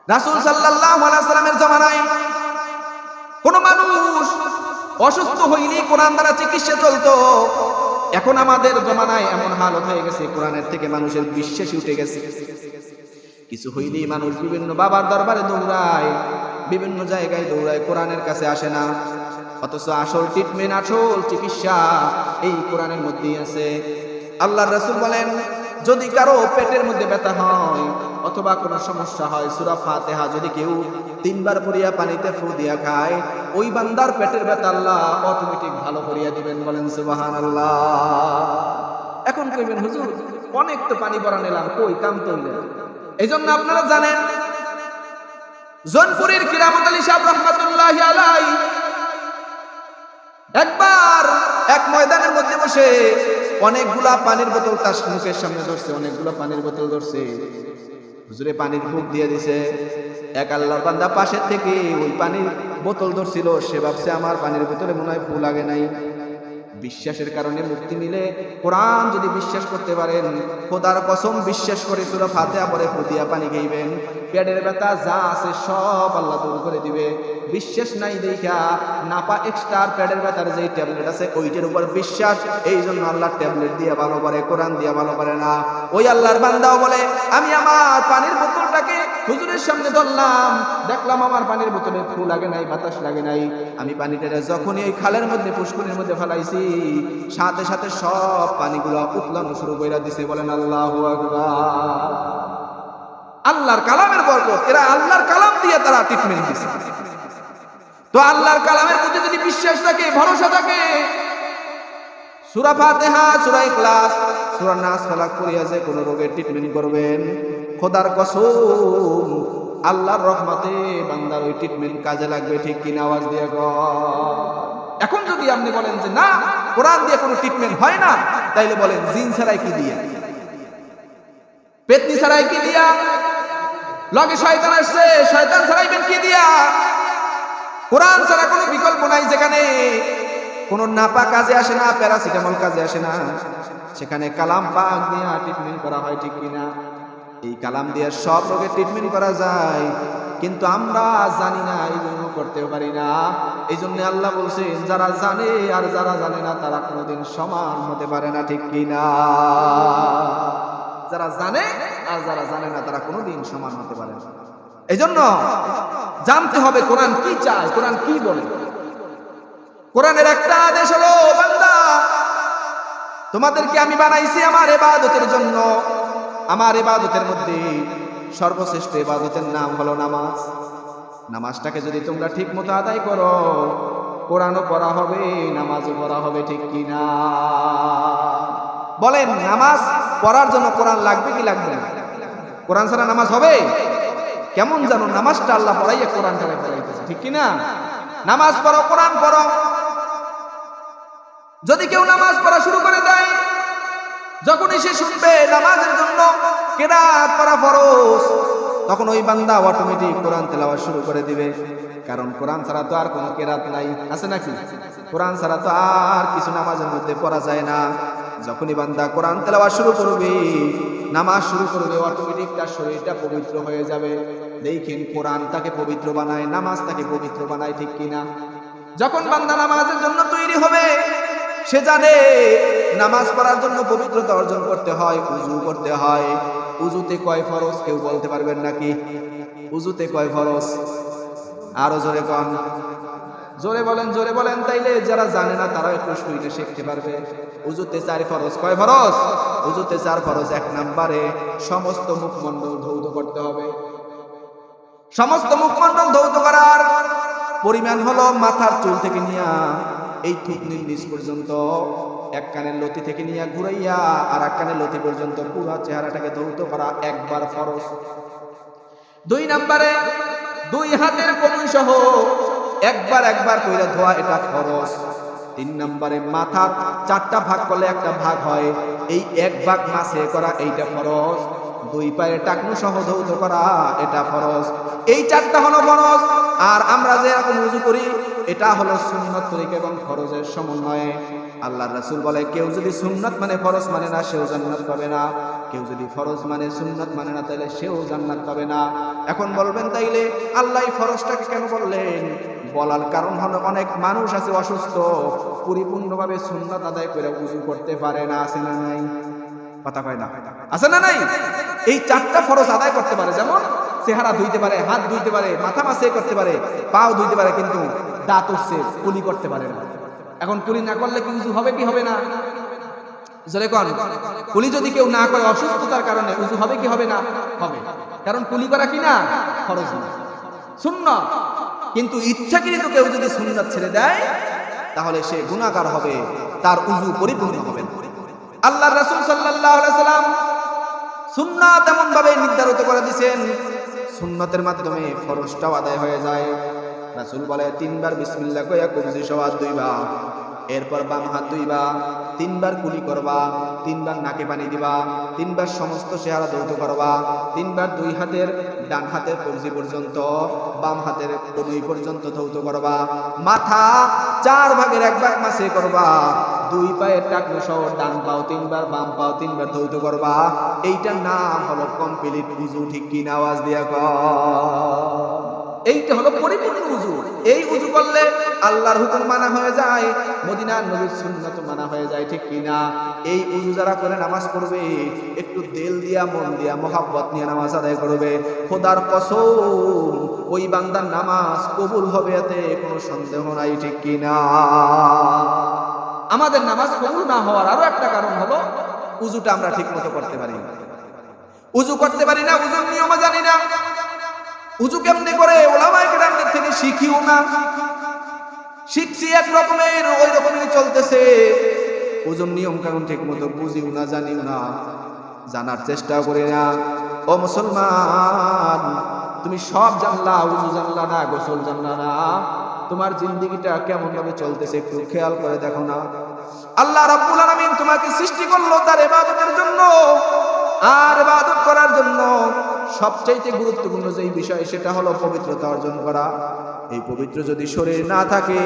[SPEAKER 1] রাসূল সাল্লাল্লাহু আলাইহি ওয়াসাল্লামের জামানায় কোন মানুষ অসুস্থ হইলেই কোরআন দ্বারা চিকিৎসা চলতো। এখন আমাদের জামানায় এমন হালত হয়ে গেছে, কোরআনের থেকে মানুষের বিশ্বাস উঠে গেছে। কিছু হইলেই মানুষ বিভিন্ন বাবার দরবারে দৌড়ায়, বিভিন্ন জায়গায় দৌড়ায়, কোরআনের কাছে আসে না। অথচ আসল ট্রিটমেন্ট, আসল চিকিৎসা এই কোরআনের মধ্যেই আছে। আল্লাহর রাসূল বলেন, যদি কারো পেটের মধ্যে ব্যথা হয় অথবা কোনো সমস্যা হয়, সূরা ফাতিহা যদি কেউ 3 বার পড়িয়া পানিতে ফু দিয়া খায়, ওই বান্দার পেটের ব্যথা আল্লাহ অটোমেটিক ভালো করিয়া দিবেন। বলেন সুবহানাল্লাহ। এখন কইবেন, হুজুর অনেক তো পানি পড়া নিলাম, কই কাম তো হইল না। এই জন্য আপনারা জানেন, জোনপুরের কিরামত আলী সাহেব রহমাতুল্লাহি আলাইহি একবার এক ময়দানের মধ্যে বসে অনেকগুলা পানির বোতল তার মুখের সামনে ধরছে, অনেকগুলা পানির বোতল ধরছে। হুজুরে পানির ফুক দিয়ে দিছে। এক আল্লাহর বান্দা পাশের থেকে ওই পানির বোতল ধরছিল, সে ভাবছে আমার পানির বোতলে মনে হয় ফু লাগে নাই। বিশ্বাসের কারণে মুক্তি মিলে। কোরআন যদি বিশ্বাস করতে পারেন, খোদার কসম বিশ্বাস করে সূরা ফাতিহা পড়ে ফু দিয়া পানি খাইবেন, পেটের ব্যথা যা আছে সব আল্লাহ দূর করে দিবে। বিশ্বাস নাই দেখা নাপা এক্সট্রা পেটের ব্যথার যে ট্যাবলেট আছে ওইটার উপর বিশ্বাস, এই জন্য আল্লাহ ট্যাবলেট দিয়ে ভালো করে, কোরআন দিয়ে ভালো করে না। ওই আল্লাহর বান্দাও বলে, আমি আমার পানির বোতলটাকে হুজুরের সামনে ধরলাম, দেখলাম আমার পানির বোতলে ফু লাগে নাই, বাতাস লাগে নাই। আমি পানিটা যখনই এই খালের মধ্যে, পুষ্করির মধ্যে ফেলাইছি, সাথে সাথে সব পানিগুলো উতলানো শুরু করে দিছে। বলেন আল্লাহু আকবার। আল্লাহর কালামের বরকত, এরা আল্লাহর কালাম দিয়ে তারা ট্রিটমেন্ট দিছে। তো আল্লাহর কালামের প্রতি যদি বিশ্বাস থাকে, ভরসা থাকে, সূরা ফাতিহা, সূরা ইখলাস, সূরা নাস, ফালাক পড়িয়া যে কোন রোগের ট্রিটমেন্ট করবেন, খোদার কসম আল্লাহর রহমতে বান্দার ওই ট্রিটমেন্ট কাজে লাগবে, ঠিক কিনা? আওয়াজ দিয়ে কর। এখন যদি আপনি বলেন যে না, কোরআন দিয়ে কোনো ট্রিটমেন্ট হয় না, তাইলে বলেন জিন ছাড়াই কি দিয়া, পেতনি ছাড়াই কি দিয়া, লগে শয়তান আসছে, শয়তান ছাড়াইবেন কি দিয়া? কোরআন ছাড়া কোনো বিকল্প নাই। যেখানে কোনো নাপা কাজে আসে না, প্যারাসিটামল কাজে আসে না, সেখানে কালাম পাক দিয়ে ট্রিটমেন্ট করা হয়, ঠিক কিনা? এই কালাম দিয়ে সব রোগের ট্রিটমেন্ট করা যায়, কিন্তু আমরা জানি না, এই জন্য করতেও পারি না। এই জন্য আল্লাহ বলছেন, যারা জানে আর যারা জানে না তারা কোনোদিন সমান হতে পারে না, ঠিক কিনা? যারা জানে আর যারা জানে না তারা কোনোদিন সমান হতে পারে না। এই জন্য জানতে হবে কোরআন কি চায়, কোরআন কি বলে। কোরআনের একটা আদেশ হলো, বান্দা তোমাদেরকে আমি বানাইছি আমার ইবাদতের জন্য। আমার ইবাদতের মধ্যে সর্বশ্রেষ্ঠ ইবাদতের নাম হলো নামাজ। নামাজটাকে যদি তোমরা ঠিক মতো আদায় করো, কোরআনও পড়া হবে, নামাজও পড়া হবে, ঠিক কিনা? বলেন, নামাজ পড়ার জন্য কোরআন লাগবে কি লাগবে না? কোরআন ছাড়া নামাজ হবে? কেমন জানো নামাজটা আল্লাহ পড়াইয়া কোরআন ছাড়া পড়াইতেছে, ঠিক কিনা? নামাজ পড়ো, কোরআন পড়ো। যদি কেউ নামাজ পড়া শুরু করে দেয়, যখনই সে শুনবে নামাজের জন্য কেরাত পড়া ফরজ, তখন ওই বান্দা অটোমেটিক কোরআন তেলাওয়াত শুরু করে দিবে। কারণ কোরআন ছাড়া তো আর কোনো কেরাত নাই, আছে নাকি? কোরআন ছাড়া তো আর কিছু নামাজের মধ্যে পড়া যায় না। যখনই বান্দা কোরআন তেলাওয়াত শুরু করবে, নামাজ শুরু করবে, অটোমেটিক তার শরীরটা পবিত্র হয়ে যাবে। দেখেন, কোরআন তাকে পবিত্র বানায়, নামাজ তাকে পবিত্র বানায়, ঠিক কিনা? যখন বান্দা নামাজের জন্য তৈরি হবে, সে জানে নামাজ পড়ার জন্য পবিত্রতা অর্জন করতে হয়, উযু করতে হয়। উযুতে কয় ফরজ কেউ বলতে পারবেন নাকি? উযুতে কয় ফরজ? আরো জোরে কোন, জোরে বলেন, জোরে বলেন, তাইলে যারা জানে না তারা একটু শুইতে শিখতে পারবে। উযুতে 4 ফরজ। কয় ফরজ? উযুতে 4 ফরজ। 1 নম্বরে সমস্ত মুখমণ্ডল ধৌত করতে হবে। সমস্ত মুখমণ্ডল ধৌত করার পরিমাণ হলো মাথার চুল থেকে নিয়া এই থুতনির নিচ পর্যন্ত, এক কানের লতি থেকে নিয়ে ঘুরাইয়া আর এক কানের লতি পর্যন্ত পুরো চেহারাটাকে ধৌত করা একবার ফরজ। 2 নম্বরে 2 হাতের কনুই সহ একবার একবার কইরা ধোয়া, এটা ফরজ। 3 নম্বরে মাথা 4টা ভাগ করলে একটা ভাগ হয়, এই 1 ভাগ মাসে করা, এইটা ফরজ। দুই পায়ের টাকনু সহ ধৌত করা এটা ফরজ। এই চারটা হলো ফরজ। আর আমরা যে এখন ওযু করি এটা হলো সুন্নাত তরিকা এবং ফরজের সমন্বয়ে। আল্লাহর রাসূল বলে, কেউ যদি সুন্নাত মানে ফরজ মানে না, সেও জান্নাত পাবে না। কেউ যদি ফরজ মানে সুন্নাত মানে না, তাহলে সেও জান্নাত পাবে না। এখন বলবেন, তাইলে আল্লাহ এই ফরজটাকে কেন বললেন? বলার কারণ হলো অনেক মানুষ আছে অসুস্থ, পরিপূর্ণভাবে সুন্নাত আদায় করে ওযু করতে পারে না। আছে না নাই? কথা কয় না, আছে না নাই? এই চারটা ফরজ আদায় করতে পারে, যেমন চেহারা ধুইতে পারে, হাত ধুইতে পারে, মাথা মাসে করতে পারে, পাও ধুইতে পারে, কিন্তু দাঁত উঠছে কুলি করতে পারে না। এখন কুলি না করলে কি ওযু হবে কি হবে না? জোরে কোন। কুলি যদি কেউ না করে অসুস্থতার কারণে, ওযু হবে কি হবে না? হবে। কারণ কুলি করা কি না? ফরজ না, সুন্নাত। কিন্তু ইচ্ছাকৃত কেউ যদি সুন্নাত ছেড়ে দেয় তাহলে সে গুনাহগার হবে, তার ওযু পরিপূর্ণ হবে না। আল্লাহর রাসূল সাল্লাল্লাহু আলাইহি সাল্লাম সুন্নাত এমন ভাবে নির্ধারিত করে দিয়েছেন, সুন্নতের মাধ্যমে ফরজটাও আদায় হয়ে যায়। রাসূল বলে, তিনবার বিসমিল্লাহ কইয়া কবজি সহ হাত ধুইবা, এরপর বাম হাত ধুইবা, তিনবার কুলি করবা, তিনবার নাকে পানি দিবা, তিনবার সমস্ত চেহারা ধৌত করবা, তিনবার দুই হাতের, ডান হাতের কবজি পর্যন্ত, বাম হাতের কনুই পর্যন্ত ধৌত করবা, মাথা 4 ভাগের 1 ভাগ মাসে করবা, দুই পায়ের টাকনু সহ ডান পাও তিনবার, বাম পাও তিনবার ধৌত করবা। এইটার নাম হলো কমপ্লিট ওযু। ঠিক কি না? আওয়াজ দিয়া কও। এইটা হলো পরিপূর্ণ ওযু। এই ওযু করলে আল্লাহর হুকুম মানা হয়ে যায়, মদিনার নবীর সুন্নাত মানা হয়ে যায়। ঠিক কি না? এই ওযু যারা করে নামাজ পড়বে, একটু দিল দিয়া, মন দিয়া, মোহাব্বত নিয়ে নামাজ আদায় করবে, খোদার কসম ওই বান্দার নামাজ কবুল হবে, এতে কোনো সন্দেহ নাই। ঠিক কি না? আমাদের নামাজ কবুল না হওয়ার আরো একটা কারণ হলো ওযুটা আমরা ঠিকমতো করতে পারি না। ওযু করতে পারি না, ওযুর নিয়ম জানি না। ওযু কেমনে করে উলামায়ে কেরামদের থেকে শিখিও না, শিখছি এক রকমের, ওই রকমেরই চলতেছে। ওযুর নিয়ম কারণ ঠিকমতো বুঝিও না, জানিও না, জানার চেষ্টা করি না। ও মুসলমান, তুমি সব জানলা, ওযু জানলা না, গোসল জানলা না, তোমার জিন্দেগিটা কেমন ভাবে চলতেছে একটু খেয়াল করে দেখো না। আল্লাহ রাব্বুল আলামিন তোমাকে সৃষ্টি করলো তার ইবাদতের জন্য, আর ইবাদত করার জন্য সবচাইতে গুরুত্বপূর্ণ যেই বিষয়, সেটা হলো পবিত্রতা অর্জন করা। এই পবিত্র যদি শরীর না থাকে,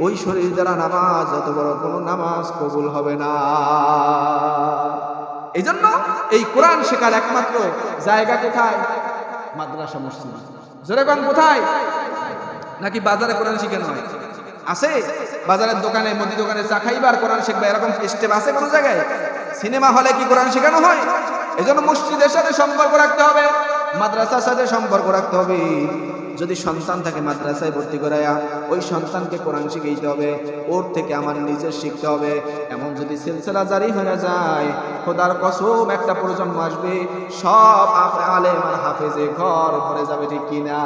[SPEAKER 1] ওই শরীর দ্বারা নামাজ, যত বড় কোনো নামাজ কবুল হবে না। এই জন্য এই কোরআন শেখার একমাত্র জায়গা কোথায়? মাদ্রাসা, মসজিদ। জোরে কোন কোথায়? নাকি বাজারে কোরআন শিখানো হয়? আছে? বাজারের দোকানে, মুদি দোকানে চা খাইবার কোরআন শিখবা, এরকম স্টেপ আছে কোনো জায়গায়? সিনেমা হলে কি কোরআন শেখানো হয়? এজন্য মসজিদের সাথে সম্পর্ক রাখতে হবে, মাদ্রাসার সাথে সম্পর্ক রাখতে হবে। যদি সন্তান থাকে মাদ্রাসায় ভর্তি করায়া ওই সন্তানকে কোরআন শিখাইতে হবে, ওর থেকে আমার নিজের শিখতে হবে। এমন যদি সিলসিলা জারি হয়ে যায়, খোদার কসম একটা প্রজন্ম আসবে, সব আলেম আর হাফেজে ঘর ভরে যাবে। ঠিক কিনা?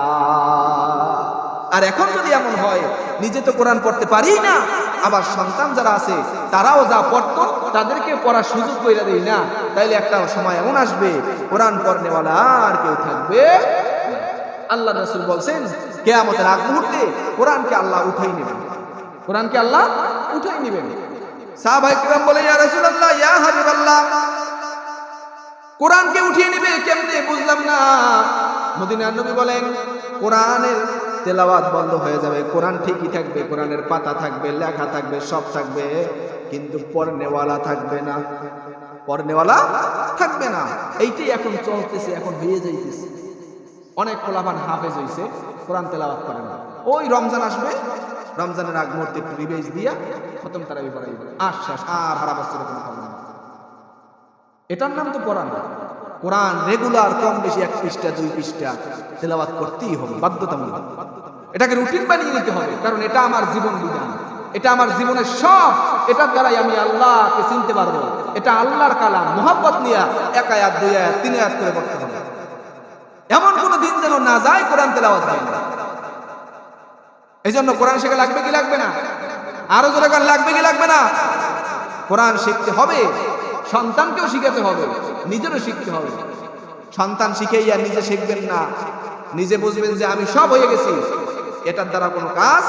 [SPEAKER 1] আর এখন যদি এমন হয়, নিজে তো কোরআন পড়তে পারি না, আবার সন্তান যারা আছে তারাও যা পড়তো তাদেরকে পড়ার সুযোগ করে দেই না, তাইলে একটা সময় এমন আসবে কোরআন পড়নেওয়ালা আর কেউ থাকবে। আল্লাহ রাসূল বলছেন, কিয়ামতের আগ মুহূর্তে কোরআনকে আল্লাহ উঠাই নেবেন, কোরআনকে আল্লাহ উঠাই নেবেন। সাহাবায়ে কিরাম বলে, ইয়া রাসূলুল্লাহ, ইয়া হাবিবাল্লাহ, কোরআনকে উঠিয়ে নেবে কেমনে? বুঝলাম না। মদিনার নবী বলেন, কোরআনের তেলাওয়াত বন্ধ হয়ে যাবে, কোরআন ঠিকই থাকবে, কোরআনের পাতা থাকবে, লেখা থাকবে, সব থাকবে, কিন্তু পড়নেওয়ালা থাকবে না, পড়নেওয়ালা থাকবে না। এইটাই এখন চলতেছে, এখন হয়ে যাইতেছে। অনেক পোলাপান হাফেজ হইছে, কোরআন তেলাওয়াত করে না। ওই রমজান আসবে, রমজানের আগ মুহূর্তে একটু রিভাইজ দিয়া খতম তারাবি পড়াইবে, আশ্বাস আর সারা বছরের কোনো খবর না। এটার নাম তো পড়া না। কোরআন রেগুলার কম বেশি 1 পৃষ্ঠা 2 পৃষ্ঠা তেলাওয়াত করতেই হবে, বাধ্যতামূলক। এটাকে রুটিন বানিয়ে নিতে হবে, কারণ এটা আমার জীবন বিধান, এটা আমার জীবনের সব, এটার দ্বারাই আমি আল্লাহকে চিনতে পারবো। এটা আল্লাহর কালাম, মুহাব্বত নিয়ে 1 আয়াত 2 আয়াত 3 আয়াত করে পড়তে হবে। এমন কোনো দিন যেন না যায় কোরআন তেলাওয়াত হয় না। এই জন্য কোরআন শেখা লাগবে কি লাগবে না? আরো জোরে কোরআন লাগবে কি লাগবে না? কোরআন শিখতে হবে, সন্তানকেও শিখাতে হবে, নিজেরও শিখতে হবে। সন্তান শিখেই আর নিজে শিখবেন না, নিজে বুঝবেন যে আমি সব হয়ে গেছি, এটার দ্বারা কোনো কাজ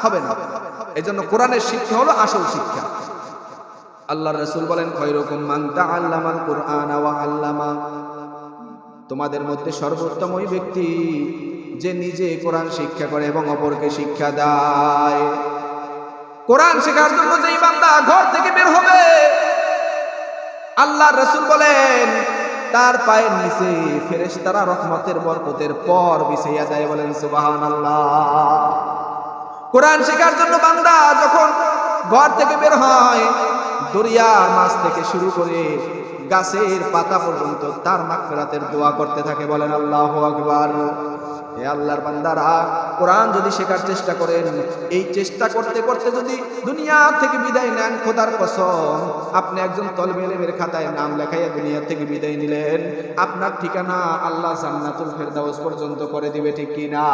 [SPEAKER 1] হবে না। এই জন্য কোরআনের শিক্ষা হলো আসল শিক্ষা। আল্লাহর রাসূল বলেন, খায়রুকুম মান তাআল্লামাল কুরআনা ওয়া আল্লামা, তোমাদের মধ্যে সর্বোত্তম ওই ব্যক্তি যে নিজে কোরআন শিক্ষা করে এবং অপরকে শিক্ষা দেয়। কোরআন শেখার জন্য যেই বান্দা ঘর থেকে বের হবে, আল্লাহর রাসূল বলেন তার পায়ের নিচে ফেরেশতারা রহমতের বরকতের পর বিছাইয়া দেয়। বলেন সুবহানাল্লাহ। কোরআন শেখার জন্য বান্দা যখন ঘর থেকে বের হয়, দরিয়ার মাছ থেকে শুরু করে গাছের পাতা পর্যন্ত তার মাগফিরাতের দোয়া করতে থাকে। বলেন আল্লাহু আকবার। হে আল্লাহর বান্দারা, কোরআন যদি শেখার চেষ্টা করেন, এই চেষ্টা করতে করতে যদি দুনিয়া থেকে বিদায় নেন, খোদার কসম আপনি একজন তলবে ইলমের খাতায় নাম লেখাইয়া দুনিয়া থেকে বিদায় নিলেন, আপনার ঠিকানা আল্লাহ জান্নাতুল ফেরদাউস পর্যন্ত করে দিবে, ঠিক কি না?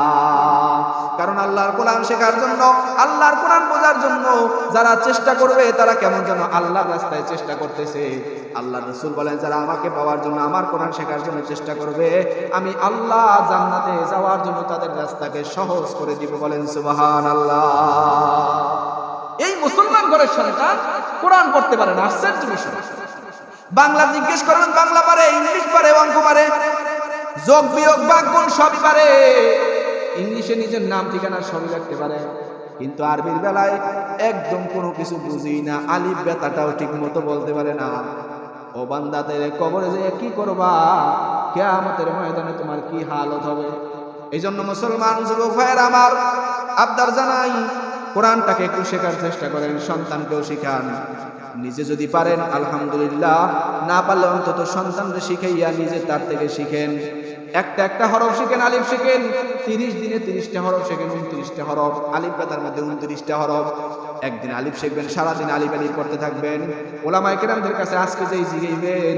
[SPEAKER 1] কারণ আল্লাহর কোরআন শেখার জন্য, আল্লাহর কোরআন বোঝার জন্য যারা চেষ্টা করবে তারা কেমন যেন আল্লাহর রাস্তায় চেষ্টা করতেছে। আল্লাহর রাসূল বলেন যারা আমাকে পাওয়ার জন্য, আমার কোরআন শেখার জন্য চেষ্টা করবে, আমি আল্লাহ জান্নাতে যাওয়ার জন্য তাদের রাস্তাকে সহজ করে দিব। বলেন সুবহানাল্লাহ। এই মুসলমান ঘরের সন্তান কোরআন পড়তে পারে না, আশ্চর্য বিষয়। বাংলা জিজ্ঞেস করেন, বাংলা পারে, ইংলিশ পারে, অঙ্ক পারে, যোগ বিয়োগ ভাগগুণ সবই পারে, ইংলিশে নিজের নাম ঠিকানা সবই লিখতে পারে, কিন্তু আরবির বেলায় একদম কোনো কিছু বুঝি না, আলিফ বেতাটাও ঠিক মতো বলতে পারে না। ও বান্দাতে কবরে যেয়ে কি করবা? কিয়ামতের ময়দানে তোমার কি হালত হবে? এই জন্য মুসলমান যুবক ভাইয়ের আমার আবদার জানাই, কোরআনটাকে একটু শেখার চেষ্টা করেন, সন্তানকেও শিখান। নিজে যদি পারেন আলহামদুলিল্লাহ, না পারলে অন্তত সন্তানকে শিখাইয়া নিজে তার থেকে শিখেন। একটা একটা হরফ শিখেন, আলিফ শিখেন, 30 দিনে 30টা হরফ শিখেন, 29টা হরফ, আলিফ বেতার মধ্যে 29টা হরফ। একদিন আলিফ শিখবেন, সারাদিন আলিফ আলিফ করতে থাকবেন। ওলামায়ে কেরামদের কাছে আজকে যেই জিগাইবেন,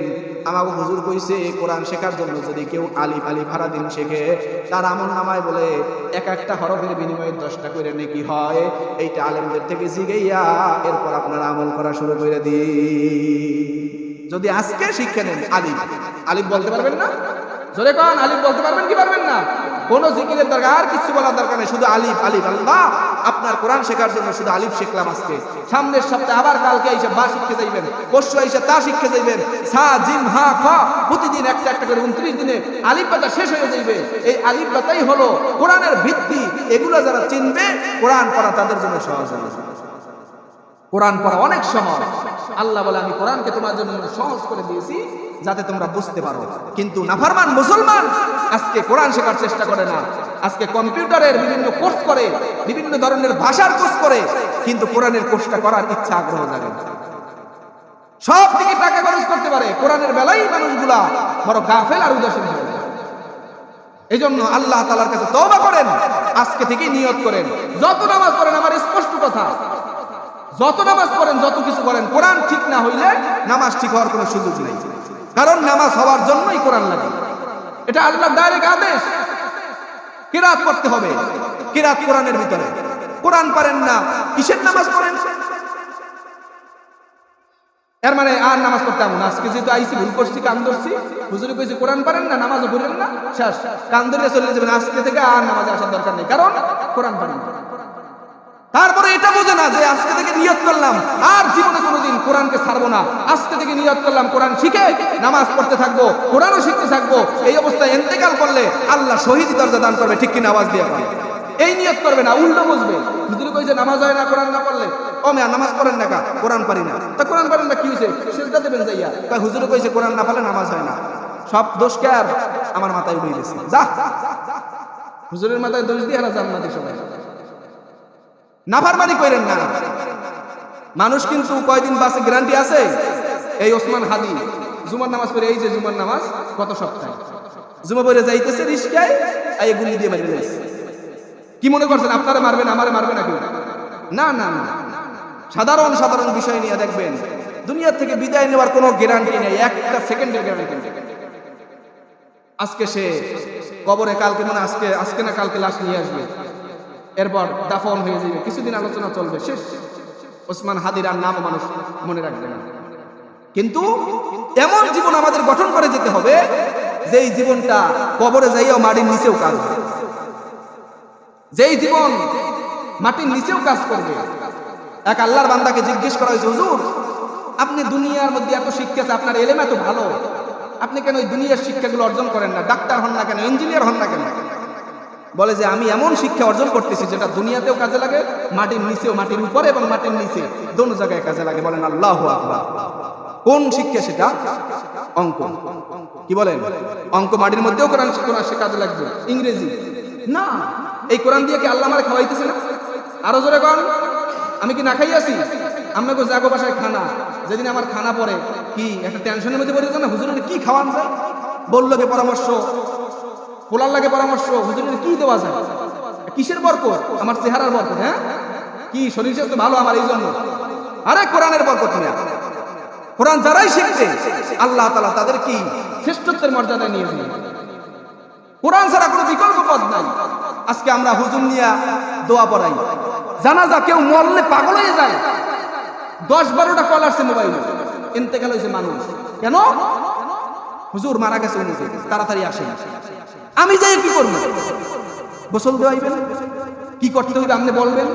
[SPEAKER 1] আমাকে হুজুর কইছে কোরআন শেখার জন্য যদি কেউ আলিফ আলিফ সারাদিন শেখে, তার আমলনামায় বলে এক একটা হরফের বিনিময়ে 10টা করে নেকি হয়। এইটা আলেমদের থেকে জিগাইয়া এরপর আপনারা আমল করা শুরু করে দিন। যদি আজকে শিক্ষা নেন, আলিফ আলিফ বলতে পারবেন না? জোরে কোন আলিফ বলতে পারবেন কি পারবেন না? কোন জিকিরের দরকার, আর কিছু বলার দরকার নেই, শুধু আলিফ আলিফ। আল্লাহ আপনার কোরআন শেখার জন্য শুধু আলিফ শিখলাম আজকে, সামনের সপ্তাহে আবার কালকে এসে বা শিখতে যাইবেন, পরশু এসে তা শিখতে যাইবেন, সা জিম হা ফা প্রতিদিন একটা একটা করে 29 দিনে আলিফ বাতা শেষ হয়ে যাইবে। এই আলিফ বাতাই হলো কোরআনের ভিত্তি। এগুলো যারা চিনবে, কোরআন পড়া তাদের জন্য সহজ হবে। কোরআন পড়া অনেক সহজ। আল্লাহ বলে আমি কোরআনকে তোমার জন্য সহজ করে দিয়েছি যাতে তোমরা বুঝতে পারো। কিন্তু নাফরমান মুসলমান আজকে কোরআন শেখার চেষ্টা করে না, আজকে কম্পিউটারের বিভিন্ন কোর্স করে, বিভিন্ন ধরনের ভাষার কোর্স করে, কিন্তু কোরআনের কোর্সটা করার ইচ্ছা আগ্রহ জাগে না। সব দিকে টাকা খরচ করতে পারে, কোরআনের বেলায় মানুষগুলা বড় গাফেল আর উদাসীন হয়ে যায়। এই জন্য আল্লাহ তাআলার কাছে তওবা করেন, আজকে থেকে নিয়ত করেন, যত নামাজ পড়েন, আমার স্পষ্ট কথা, যত নামাজ পড়েন, যত কিছু করেন, কোরআন ঠিক না হইলে নামাজ ঠিক হওয়ার কোনো সুযোগ নেই। কারণ নামাজ হওয়ার জন্যই কোরআন লাগে, এটা আল্লাহর ডাইরেক্ট আদেশ। কিরাত পড়তে হবে, কিরাত কোরআনের ভিতরে। কোরআন পারেন না, কিসের নামাজ পড়েন? এর মানে আর নামাজ পড়তে এমন, আজকে যেহেতু আইসি ভুল করছি, কান ধরছি, হুজুরে কইছে কোরআন পারেন না, নামাজও পড়েন না, শেষ, কান ধরে চলে যাবেন, আজকে থেকে আর নামাজে আসার দরকার নেই, কারণ কোরআন পারেন না। তারপরে এটা বোঝে না যে আজকে থেকে নিয়ত করলাম আর জীবনে কোনোদিন কোরআনকে ছাড়বো না, আজকে থেকে নিয়ত করলাম কোরআন শিখে নামাজ পড়তে থাকবো, কোরআনও শিখতে থাকবো। এই অবস্থায় ইন্তেকাল করলে আল্লাহ শহীদ দরজা দান করবে, ঠিক কিনা? আওয়াজ দিয়ে পারে। এই নিয়ত করবে না, উল্টো বুঝবে। হুজুরে কইছে নামাজ হয় না কোরআন না পড়লে, ও মিয়া নামাজ পড়েন না, কোরআন পারি না। তা কোরআন পারেন না কি হয়েছে? সিজদা দেবেন যাইয়া। তাই হুজুরে কইছে কোরআন না পড়লে নামাজ হয় না। সব দোষ কে আর আমার মাথায় উড়িয়ে দিয়েছে। যা, হুজুরের মাথায় দোষ দিয়ে হারা জান্নাতি সবাই। নাফরমানি করেন না। মানুষ কিন্তু কয়দিন বাসে গ্যারান্টি আছে? এই ওসমান হাদি জুমার নামাজ পড়ে, এই যে জুমার নামাজ কত সপ্তাহে জুমা পড়ে যাইতেছে রিস্কায়, এই গুলি দিয়ে মারি দিয়েছে। কি মনে করছেন আপনারা মারবেন, আমারে মারবে নাকি? না না না, সাধারণ সাধারণ বিষয় নিয়ে দেখবেন দুনিয়া থেকে বিদায় নেওয়ার কোনো গ্যারান্টি নেই, একটা সেকেন্ডের গ্যারান্টি নেই। আজকে সে কবরে, কালকে মনে আজকে না কালকে লাশ নিয়ে আসবে, এরপর দাফন হয়ে যাবে, কিছুদিন আলোচনা চলবে, শেষ। ওসমান হাদির আর নাম মানুষ মনে রাখবে না। কিন্তু এমন জীবন আমাদের গঠন করে যেতে হবে যেই জীবনটা কবরে যাইয়াও মাটির নিচেও কাজ হবে, যেই জীবন মাটির নিচেও কাজ করবে। এক আল্লাহর বান্দাকে জিজ্ঞেস করা হয়েছে, হুজুর আপনি দুনিয়ার মধ্যে এত শিক্ষা আছে, আপনার এলেম এত ভালো,
[SPEAKER 2] আপনি কেন ওই দুনিয়ার শিক্ষাগুলো অর্জন করেন না? ডাক্তার হন না কেন, ইঞ্জিনিয়ার হন না কেন? বলে যে আমি এমন শিক্ষা অর্জন করতেছি যেটা দুনিয়াতেও কাজে লাগে, মাটির নিচেও, মাটির উপরে এবং মাটির নিচে দোনো জায়গায় কাজে লাগে। বলেন আল্লাহু আকবার। কোন শিক্ষা সেটা? অঙ্ক। কি বলেন? অঙ্ক মাটির মধ্যেও কোরআন কাজে লাগবে। ইংরেজি না, এই কোরআন দিয়ে কি আল্লাহ আমার খাওয়াইতেছে না? আরো জোরে কোন, আমি কি না খাই আছি? আমি গো জাগো বাসায় খানা, যেদিন আমার খানা পড়ে কি একটা টেনশনের মধ্যে পড়ে যায় না, হুজুরের কি খাওয়ান যায়, বললোকে পরামর্শ, পোলার লাগে পরামর্শ, হুজুরের কি দেওয়া যায়, কিসের বরকত? আমার চেহারার বরকত। হ্যাঁ, কি শরীর স্বাস্থ্য ভালো আমার, এই জন্য। আরে কোরআনের বরকত নিয়ে, কোরআন যারাই শিখছে আল্লাহ তাআলা তাদের কি শ্রেষ্ঠত্বের মর্যাদায় নিয়ে যাবে। কোরআন ছাড়া কোনো বিকল্প পথ নাই। আজকে আমরা হুজুর নিয়া দোয়া পড়াই, জানাজা কেউ মরলে পাগল হয়ে যায়, 10-12টা কল আসছে মোবাইলে, ইন্তেকাল হয়েছে মানুষ। কেন? হুজুর মারা গেছে, তাড়াতাড়ি আসেন। আমি যাই কি করবো? গোসল দেওয়াইবেন, কি করতে হবে আপনি বলবেন?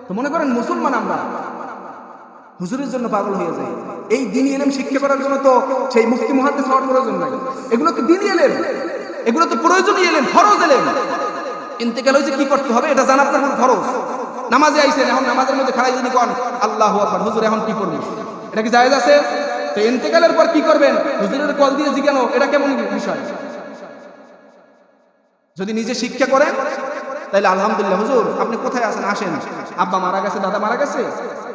[SPEAKER 2] তো মনে করেন মুসলমান আমরা হুজুরের জন্য পাগল হয়ে যায়। এই দ্বীনি ইলম শিক্ষা করার জন্য তো সেই মুফতি মুহাদ্দিস হওয়ার প্রয়োজন নাই। এগুলো তো দ্বীনি ইলম, এগুলো তো প্রয়োজনীয় ইলম, ফরজ ইলম। ইন্তেকাল হয়েছে, কি করতে হবে এটা জানা আপনার ফরজ। নামাজে আইছেন, এখন নামাজের মধ্যে খাড়াই যদি কোন আল্লাহু আকবার, হুজুর এখন কি করবেন? এটা কি জায়েজ আছে? তো ইন্তেকালের পর কি করবেন? হুজুরের কল দিয়ে জিজ্ঞানো, এটা কেমন বিষয়? যদি নিজে শিক্ষা করেন তাহলে আলহামদুলিল্লাহ, হুজুর আপনি কোথায় আছেন, আসেন, আব্বা মারা গেছে, দাদা মারা গেছে,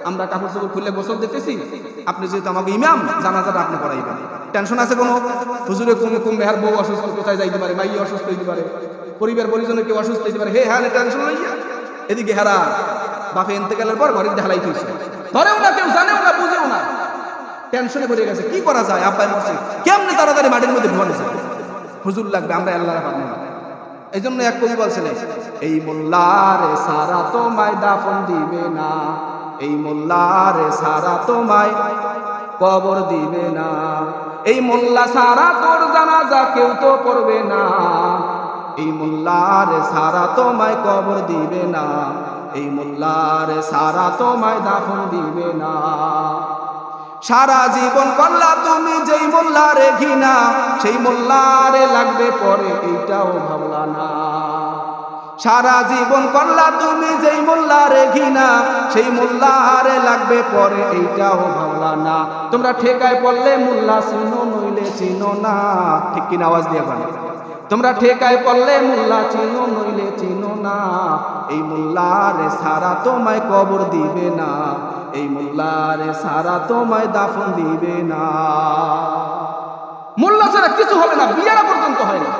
[SPEAKER 2] আমরা কাপড় চোপড় খুললে গোসল দিতেছি, আপনি যেহেতু আমাকে ইমাম, জানাজাটা আপনি পড়াইবেন। টেনশন আছে কোনো? হুজুরে কোন মেহার বউ অসুস্থ, কোথায় যাইতে পারে, মাই অসুস্থ হইতে পারে, পরিবার পরিজনের কেউ অসুস্থ হইতে পারে, হ্যাঁ টেনশন লইয়া এদিকে হেরা বাপে ইন্তেকালের পর ঘরের ঢালাই তুলছে, ধরেও না, কেউ জানেও না, বুঝেও না, টেনশনে পড়ে গেছে। কি করা যায়? আব্বাই মরছে, কেমনে তাড়াতাড়ি মাটির মধ্যে ঢুকানো যায়? হুজুর লাগবে, আমরা আল্লাহ পাবো না। এই জন্য এক কবি বলছিলেন, এই মোল্লারে সারা তোমায় দাফন দিবে না, এই মোল্লারে সারা তোমায় কবর দিবে না, এই মোল্লা সারা তোর জানাজা কেউ তো পড়বে না, এই মোল্লারে সারা তোমায় কবর দিবে না, এই মোল্লারে সারা তোমায় দাফন দিবে না। সারা জীবন করলা তুমি যেই মোল্লারে ঘৃণা, সেই মোল্লারে লাগবে পরে, এইটাও ভাবলা না। সারা জীবন করলা তুমি যেই মোল্লারে ঘৃণা, সেই মোল্লারে লাগবে পরে, এইটাও ভাবলা না। তোমরা ঠেকায় পড়লে মোল্লা চিনো, নইলে চিনো না। ঠিক কিনা? আওয়াজ দিয়ে বলো। তোমরা ঠেকায় পড়লে মোল্লা চিনো, নইলে চিনো না। এই মোল্লারে সারা তোমায় কবর দিবে না, এই মোল্লারে সারা তোমায় দাফন দিবে না। মোল্লা ছাড়া কিছু হবে না, বিয়ার পর্যন্ত হয় না।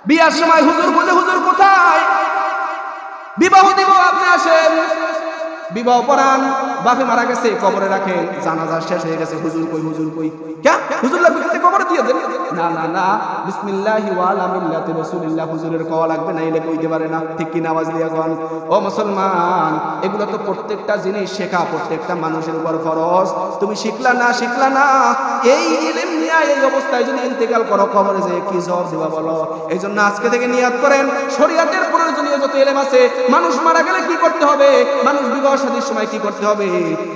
[SPEAKER 2] বিয়ার সময় হুজুর বলে, হুজুর কোথায়? বিবাহ দিব, আপনি আসেন, বিবাহ পড়ান। বাপে মারা গেছে, কবরে রাখেন, জানাজা শেষ হয়ে গেছে, হুজুর কই, হুজুর কই? কে হুজুর লাগবে? কবরে দিয়ে দেন। না না না, বিসমিল্লাহি ওয়া আলা মিল্লাতি রাসূলিল্লাহ, হুজুরের কওয়া লাগবে, নাইলে কইতে পারে না। ঠিক কি না? আওয়াজ দিয়া কোন। ও মুসলমান, এগুলো তো প্রত্যেকটা জিনিস শেখা প্রত্যেকটা মানুষের উপর ফরজ। তুমি শিখলা না, এই ইলম নিয়ে এই অবস্থায় যদি ইন্তেকাল করো, কবরে যে কি জবাব দিবা বলো? এই জন্য আজকে থেকে নিয়াত করেন, শরীয়তের প্রয়োজনীয় যত ইলম আছে, মানুষ মারা গেলে কি করতে হবে, মানুষ বিবাহ শাদীর সময় কি করতে হবে,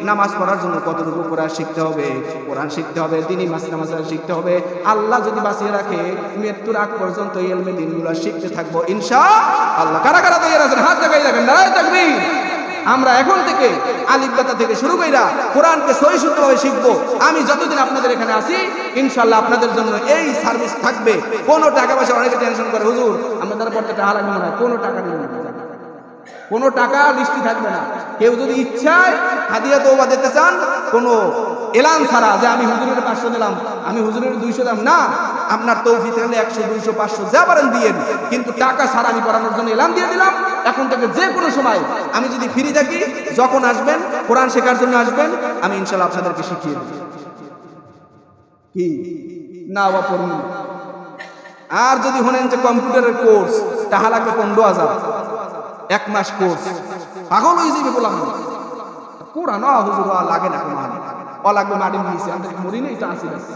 [SPEAKER 2] নামাজ পড়ার জন্য কতটুকু কোরআন শিখতে হবে, কোরআন শিখতে হবে, দ্বীনি মাসলা শিখতে হবে। আল্লাহ যদি বাঁচিয়ে রাখে, মৃত্যুর আগ পর্যন্ত এই ইলমে দ্বীনগুলো শিখতে থাকবো ইনশাআল্লাহ। কারা কারা তৈরি আছেন? হাত জাগাই রাখেন, নারায়ে তাকবীর। আমরা এখন থেকে আলিফ বাতা থেকে শুরু কইরা কোরআনকে সহি শুদ্ধভাবে শিখবো। আমি যতদিন আপনাদের এখানে আছি, ইনশাআল্লাহ আপনাদের জন্য এই সার্ভিস থাকবে। কোনো টাকা পয়সা, অনেকে টেনশন করে, হুজুর আমাদের পড়তে টাকা লাগবে না, কোনো টাকা নেই, কোনো টাকা দৃষ্টি থাকবে না। কেউ যদি ইচ্ছায় হাদিয়া তওবা দিতে চান, কোনো এলান ছাড়া যে আমি হুজুরের 500 দিলাম, আমি হুজুরের 200 দিলাম, না, আপনার তৌফিক থাকলে 100, 200, 500 যা পারেন দিয়েন, কিন্তু টাকা ছাড়া আমি পড়ানোর জন্য এলান দিয়ে দিলাম। এখন থেকে যে কোনো সময় আমি যদি ফ্রি থাকি, যখন আসবেন কোরআন শেখার জন্য আসবেন, আমি ইনশাআল্লাহ আপনাদেরকে শিখিয়ে দেব। কি না বা পড়ুন। আর যদি হলেন যে কম্পিউটারের কোর্স টাকা লাগবে 15,000, 1 মাস কোর্স, পাগল হয়ে যাবে বললাম। কোরআন হুজুর লাগে না, কোরআন লাগবে মাটি নিয়েছে, আমাদের মরি নেই, চান্সি আছে,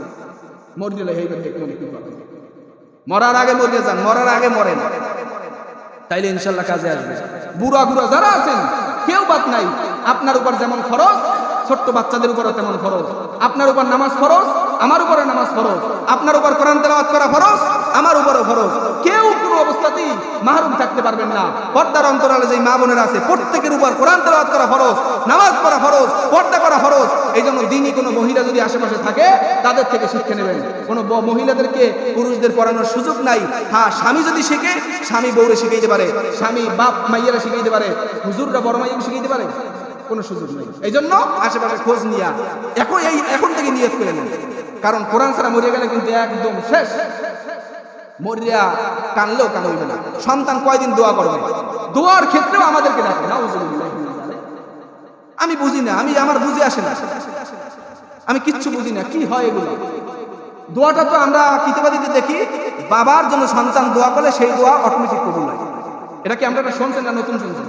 [SPEAKER 2] মরি দিলে হেইবেন দেখুন কি পাবেন। মরার আগে মরিয়ে যান, মরার আগে মরেন, তাইলে ইনশাআল্লাহ কাজে আসবে। বুড়া বুড়া যারা আছেন, কেউ বাদ নাই। আপনার উপর যেমন ফরজ, ছোট্ট বাচ্চাদের উপরও তেমন ফরজ। আপনার উপর নামাজ ফরজ, আমার উপরে নামাজ ফরজ, আপনার উপর কোরআন তেলাওয়াত করা ফরজ, আমার উপরও ফরজ। কেউ কোনো অবস্থাতেই মাহরুম থাকতে পারবেন না। পর্দার অন্তরালে যে মা বোনেরা আছে প্রত্যেকের উপর কোরআন তেলাওয়াত করা ফরজ, নামাজ পড়া ফরজ, পর্দা করা ফরজ। এই জন্য দিনই কোনো মহিলা যদি আশেপাশে থাকে তাদের থেকে শিক্ষা নেবেন। কোনো মহিলাদেরকে পুরুষদের পড়ানোর সুযোগ নাই। হ্যাঁ, স্বামী যদি শিখে, স্বামী বউরে শিখাইতে পারে, স্বামী বাপ মাইয়েরা শিখাইতে পারে, হুজুররা বড় মাইয়াকে শিখাইতে পারে, কোনো সুযোগ নেই। এই জন্য আশেপাশে খোঁজ নিয়া এখন থেকে নিয়ত করে নেন, কারণ কোরআন ছাড়া মরিয়া গেলে কিন্তু একদম শেষ। মরিয়া কানলেও কান হইবে না। সন্তান কয়দিন দোয়া করবে, দোয়ার ক্ষেত্রেও আমাদেরকে ডাকে না। আমি বুঝি না, আমার বুঝে আসে না, আমি কিচ্ছু বুঝি না কি হয় এগুলো। দোয়াটা তো আমরা কিতাবাদিতে দেখি, বাবার জন্য সন্তান দোয়া করলে সেই দোয়া অটোমেটিক কবুল হয়। এটা কি আমরা শুনছেন না নতুন শুনছেন?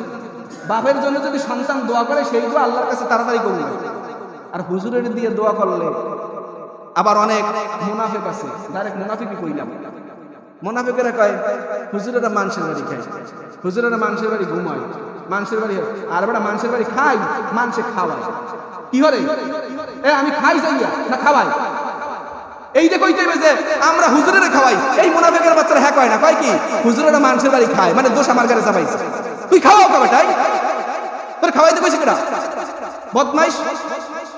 [SPEAKER 2] বাপের জন্য যদি সন্তান দোয়া করে সেই দোয়া আল্লাহর কাছে তাড়াতাড়ি কবুল হয়। আর হুজুরের দিয়ে দোয়া করলে আবার অনেক মুনাফিক আছে, ডাইরেক্ট মুনাফিকই কইলাম। মুনাফিকেরা কয় হুজুরেরা মানুষের বাড়ি খায়, হুজুরেরা মানুষের বাড়ি ঘুমায়, মানুষের বাড়ি, আর বেটা মানুষের বাড়ি খাই, মানুষে খাওয়ায়। কি হরে আমি খাই যাইয়া না খাওয়াই? এই যে কইতে হবে যে আমরা হুজুরেরা খাওয়াই, এই মুনাফিকের বাচ্চারা হ্যাঁ কয় না, কয় কি হুজুরেরা মানুষের বাড়ি খায়, মানে দোষ আমার গায়ে চাপাইছে। তুই খাওয়াও কবেটাই, তোর খাওয়াইতে কইছে কেডা? বদমাইশ,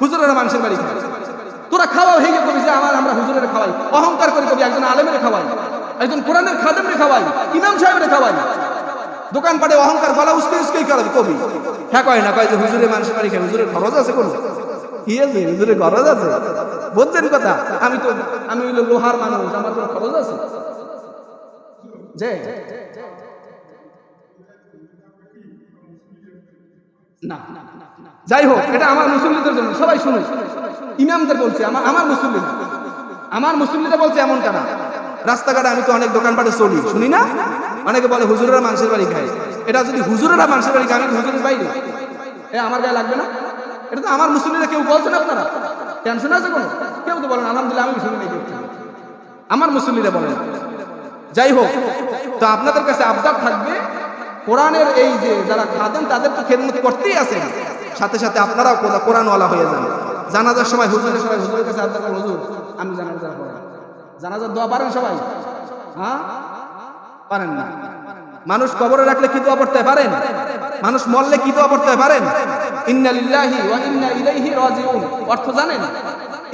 [SPEAKER 2] হুজুরেরা মানুষের বাড়ি খায়, তোরা খাওয়াও। হেগে কবি যে আমরা হুজুরেরা খাওয়াই, অহংকার করে কবি একজন আলেমের খাওয়াই, একজন কোরআনের খাদেমরে খাওয়াই, ইমাম সাহেবের খাওয়াই। দোকানপাটে অহংকার গলা উস্কে উস্কে কবি হ্যাঁ কয় না, কয় যে হুজুরে মানুষের বাড়ি খায়। হুজুরের খরচ আছে কোন? কি আছে হুজুরের খরচ আছে? বুঝছেন কথা? আমি হইল লোহার মানুষ, আমার কোনো খরচ আছে? যে না, যাই হোক, এটা আমার মুসল্লিদের জন্য, সবাই শুনে। ইমামদের বলছে, আমার মুসল্লি, আমার মুসল্লিরা বলছে এমনটা না। রাস্তাঘাটে আমি তো অনেক দোকানপাটে চলি, শুনি না অনেকে বলে হুজুরেরা মানুষের বাড়ি খায়। এটা যদি হুজুরেরা মানুষের বাড়ি খায়, আমি হুজুরের বাইরে, আমার গায়ে লাগবে না? এটা তো আমার মুসল্লিরা, কেউ বলছেন আপনারা? টেনশন আছে কোনো? কেউ তো বলেন আলহামদুলিল্লাহ, আমি শুনি নাই, আমার মুসল্লিরা বলেন। যাই হোক, তো আপনাদের কাছে আবদার থাকবে, কোরআনের এই যে যারা খাদেন তাদের তো খেদমত করতেই আছে, সাথে সাথে আপনারাও কোরআনওয়ালা হয়ে যান। জানাজার সময় হুজুরের কাছে আবদার করেন, হুজুর আমি জানাজার দোয়া পারেন সবাই? হ্যাঁ, পারেন না। মানুষ কবরে রাখলে কি দোয়া পড়তে পারেন? মানুষ মরলে কি দোয়া পড়তে পারেন? ইন্না লিল্লাহি ওয়া ইন্না ইলাইহি রাজিউন অর্থ জানেন?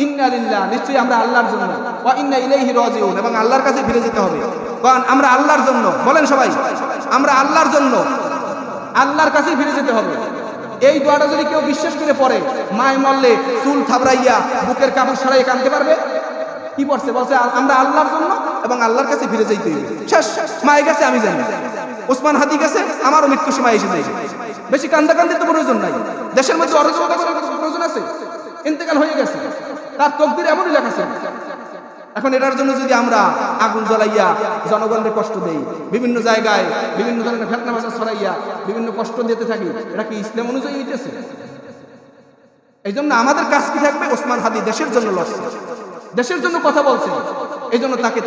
[SPEAKER 2] ইন্না লিল্লাহ, নিশ্চয়ই আমরা আল্লাহর জন্য, ওয়া ইন্না ইলাইহি রাজিউন, এবং আল্লাহর কাছে ফিরে যেতে হবে। কারণ আমরা আল্লাহর জন্য, বলেন সবাই, আমরা আল্লাহর জন্য, আল্লাহর কাছে ফিরে যেতে হবে। এই দোয়াটা যদি কেউ বিশ্বাস করে পড়ে, মায় মরলে চুল থাবড়াইয়া বুকের কাপড় সরাইয়া কাঁদতে পারবে। কি পড়ছে? বলছে আমরা আল্লাহর জন্য এবং আল্লাহর কাছে ফিরে যাইতে হবে। শেষ, মায়ের কাছে আমি জানি, ওসমান হাদি গেছে, আমারও মৃত্যু সময় এসে যায়। বেশি কান্দাকান্দির তো প্রয়োজন নাই। দেশের মধ্যে অরাজকতা করার প্রয়োজন আছে? ইন্তেকাল হয়ে গেছে, তার তকদির এমনই লেখা আছে। এখন এটার জন্য যদি আমরা আগুন জ্বালাইয়া জনগণের কষ্ট দেই, বিভিন্ন জায়গায় বিভিন্ন ধরনের ফেতনা ভাষা ছড়াইয়া বিভিন্ন কষ্ট দিতে থাকি, এটা কি ইসলাম অনুযায়ী হইতেছে? এই জন্য আমাদের কাজ কি থাকবে? ওসমান হাদি দেশের জন্য লড়ছে, দেশের জন্য কথা বলছে। এই জন্য তাকে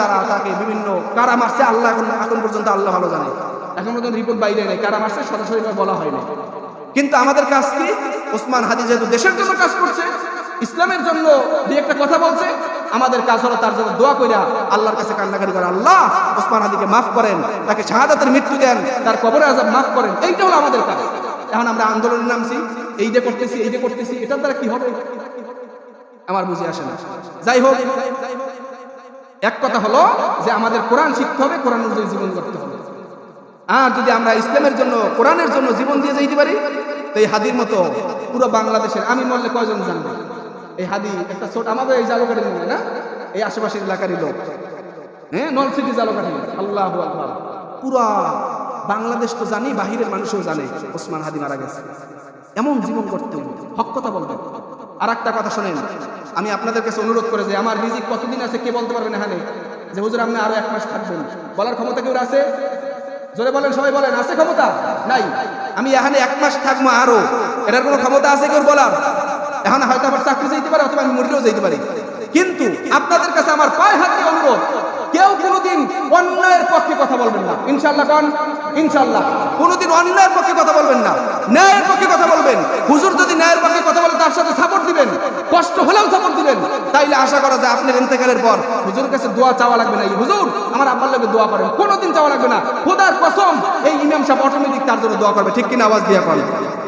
[SPEAKER 2] বিভিন্ন কারা মারছে, আল্লাহ এখন পর্যন্ত আল্লাহ ভালো জানে, এখন পর্যন্ত রিপোর্ট বাইরে নেই কারা মারছে, সরাসরিভাবে বলা হয়নি। কিন্তু আমাদের কাজ কি? ওসমান হাদি যেহেতু দেশের জন্য কাজ করছে, ইসলামের জন্য দিয়ে একটা কথা বলছে, আমাদের কাজ হলো তার জন্য দোয়া কইরা আল্লাহর কাছে কান্নাকাটি করা, আল্লাহ ওসমান হাদিকে মাফ করেন, তাকে শাহাদাতের মৃত্যু দেন, তার কবরে আযাব মাফ করেন। এইটা হলো আমাদের কাজ। এখন আমরা আন্দোলনে নামছি, এই যে করতেছি, এটার দ্বারা কি হবে আমার বুঝে আসে না। যাই হোক, এক কথা হলো যে আমাদের কোরআন শিখতে হবে, কোরআন অনুযায়ী জীবন করতে হবে। আর যদি আমরা ইসলামের জন্য, কোরআনের জন্য জীবন দিয়ে যাইতে পারি, তো এই হাদির মতো পুরো বাংলাদেশের, আমি মরলে কয়জন জানবে? এই হাদি একটা ছোট, আমাদের এই জালকাঠির মনে না, এই আশেপাশের এলাকারই লোক, হ্যাঁ, নলসিটি জালকাঠি, আল্লাহু আকবার, পুরা বাংলাদেশ তো জানি, বাহিরের মানুষও জানে ওসমান হাদি মারা গেছে। এমন জীবন করতে হবে, হক কথা বলবেন। আর একটা কথা শোনেন, আমি আপনাদের কাছে অনুরোধ করে যে আমার রিজিক কতদিন আছে কে বলতে পারবেন এখানে? যে হুজুর আপনি আরো 1 মাস থাকবেন, বলার ক্ষমতা কেউ আছে? জোরে বলেন, সবাই বলেন, আছে ক্ষমতা? নাই। আমি এখানে 1 মাস থাকবো আরো, এটার কোনো ক্ষমতা আছে কেউ বলার? এখন হয়তো আমার চাকরি যেতে পারে, অথবা আমি মরলেও যেতে পারি। কিন্তু আপনাদের কাছে আমার পায়ে হাত দিয়ে অনুরোধ, কেউ কোনোদিন অন্যায়ের পক্ষে কথা বলবেন না। ইনশাআল্লাহ কোন? ইনশাআল্লাহ কোনোদিন অন্যায়ের পক্ষে কথা বলবেন না, ন্যায়ের পক্ষে কথা বলবেন। হুজুর যদি ন্যায়ের পক্ষে কথা বলে তার সাথে সাপোর্ট দিবেন, কষ্ট হলেও সাপোর্ট দিবেন, তাইলে তাইলে আশা করা যায় আপনার ইন্তেকালের পর হুজুরের কাছে দোয়া চাওয়া লাগবে না। হুজুর আমার আব্বার লাগে দোয়া করেন, কোনোদিন চাওয়া লাগবে না। খোদার কসম এই ইমাম সাহেব অটোমেটিক তার জন্য দোয়া করবে, ঠিক কিনা? আওয়াজ দিয়ে করেন।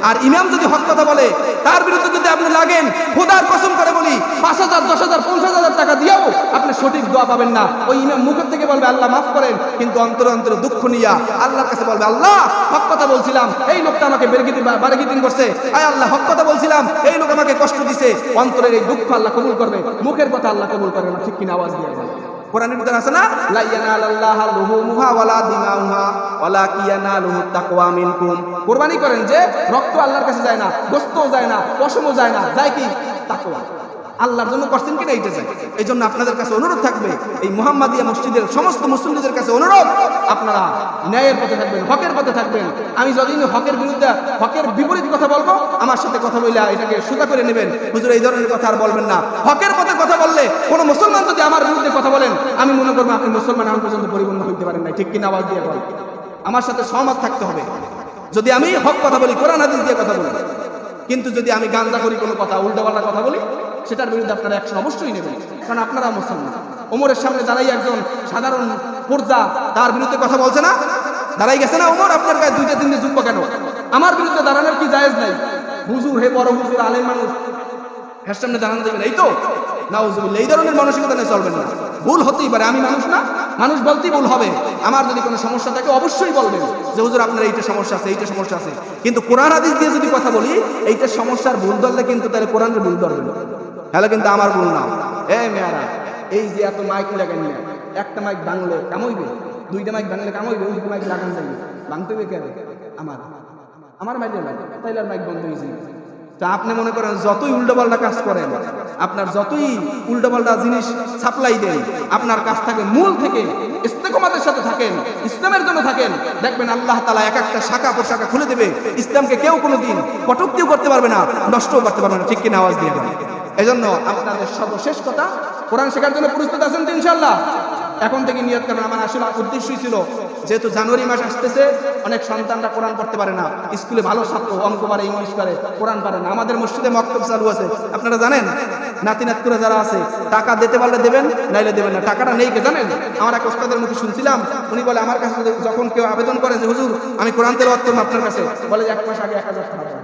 [SPEAKER 2] আর ইমাম যদি হক কথা বলে, তার বিরুদ্ধে যদি আপনি লাগেন, খোদার কসম করে বলি 5,000 10,000 50,000 টাকা দিয়েও আপনি সঠিক দোয়া পাবেন না। ওই ইমাম মুখের থেকে বলবে আল্লাহ মাফ করেন, কিন্তু অন্তরে অন্তরে দুঃখ নিয়া আল্লাহর কাছে বলবে আল্লাহ হক কথা বলছিলাম, এই লোকটা আমাকে বারগিটিং করছে, আয় আল্লাহ হক কথা বলছিলাম, এই লোক আমাকে কষ্ট দিছে। অন্তরের এই দুঃখ আল্লাহ কবুল করবে, মুখের কথা আল্লাহ কবুল করবে না, ঠিক কিনা? আওয়াজ দিয়ে কোরআনের ভিতরে আছে না, লা ইয়ানালাল্লাহু লুহুমুহা ওয়ালা দিমাউহা ওয়ালাকিন ইয়ানালুহু তাকওয়া মিনকুম। কুরবানি করেন যে রক্ত আল্লাহর কাছে যায় না, গোশতও যায় না, পশমও যায় না, যায় কি? তাকওয়া। আল্লাহর জন্য করছেন কিনা এইটা যায়। এই জন্য আপনাদের কাছে অনুরোধ থাকবে, এই মুহাম্মাদিয়া মসজিদের সমস্ত মুসল্লিদের কাছে অনুরোধ, আপনারা ন্যায়ের পথে থাকবেন, হকের পথে থাকবেন। আমি যতদিন হকের বিরুদ্ধে, হকের বিপরীত কথা বলবো, আমার সাথে কথা বললে এটাকে সোজা করে নেবেন। হুজুর এই ধরনের কথা আর বলবেন না। হকের পথে কথা বললে কোনো মুসলমান যদি আমার বিরুদ্ধে কথা বলেন, আমি মনে করবো আপনি মুসলমান এখন পর্যন্ত পরিপূর্ণ হইতে পারেন না, ঠিক কিনা? আওয়াজ দিয়ে বলেন। আমার সাথে সহমত থাকতে হবে যদি আমি হক কথা বলি, কোরআন হাদিস দিয়ে কথা বলি। কিন্তু যদি আমি গাঁজা করি, কোনো কথা উল্টোপাল্টা কথা বলি, সেটার বিরুদ্ধে আপনারা অ্যাকশন অবশ্যই নেবেন, কারণ আপনারা মুসলমান। ওমরের সামনে দাঁড়াই একজন সাধারণ পর্দা তার বিরুদ্ধে কথা বলছে না, দাঁড়াই গেছে না ওমর, আপনার গায়ে 2-3 যুব্বা কেন? আমার বিরুদ্ধে দাঁড়ানোর কি জায়েজ নাই? হুজুর, হে বড় হুজুর, আলেম মানুষ, এর সামনে দাঁড়ানো যাবে না, এই তো? নাউজুবিল্লাহ, এই ধরনের মানসিকতা নিয়ে চলবেন না। ভুল হতেই পারে, আমি মানুষ না, মানুষ বলতেই ভুল হবে। আমার যদি কোনো সমস্যা থাকে অবশ্যই বলবেন যে হুজুর আপনার এইটা সমস্যা আছে, এইটা সমস্যা আছে। কিন্তু কোরআন হাদিস দিয়ে যদি কথা বলি, এইটা সমস্যার ভুল ধরলে কিন্তু তাহলে কোরআনের ভুল ধরবেন, তাহলে কিন্তু আমার ভুল না। মেয়ারা, এই যে এত মাইক লাগাই না, একটা মাইক ভাঙলে কামইবে, 2টা মাইক ভাঙলে কামইবে, 2টা মাইক লাগান যাইবে, ভাঙতে হবে কেন? আমার মাইক লাগে, তাইলে আর মাইক বন্ধ হয়েছে। তা আপনি মনে করেন যতই উল্টোপাল্টা কাজ করেন, আপনার যতই উল্টোপাল্টা জিনিস সাপ্লাই দেন, আপনার কাছ থেকে মূল থেকে ইস্তেকামতের সাথে থাকেন, ইসলামের জন্য থাকেন, দেখবেন আল্লাহ তাআলা এক একটা শাখা প্রশাখা খুলে দেবে। ইসলামকে কেউ কোনোদিন কটূক্তিও করতে পারবে না, নষ্টও করতে পারবে না, ঠিক কিনা? আওয়াজ দিয়ে বলেন। এজন্য আপনাদের সর্বশেষ কথা, কোরআন শেখার জন্য প্রস্তুত আছেন তো ইনশাআল্লাহ? এখন থেকে নিয়ত করবেন। আমার আসলে উদ্দেশ্যই ছিল, যেহেতু জানুয়ারি মাস আসতেছে, অনেক সন্তানরা কোরআন পড়তে পারে না, স্কুলে ভালো ছাত্র, অঙ্ক পারে, ইংলিশ পারে, কোরআন পারে না। আমাদের মসজিদে মক্তব চালু আছে, আপনারা জানেন? নাতি নাতকুরা যারা আছে, টাকা দিতে পারলে দেবেন, নাইলে দেবেন না। টাকাটা নেই কে জানেন? আমার এক ওস্তাদের মুখে শুনছিলাম, উনি বলে আমার কাছে যখন কেউ আবেদন করে যে হুজুর আমি কোরআন তেলাওয়াত করব আপনার কাছে, বলে 1 মাস আগে 1000 টাকা দেন।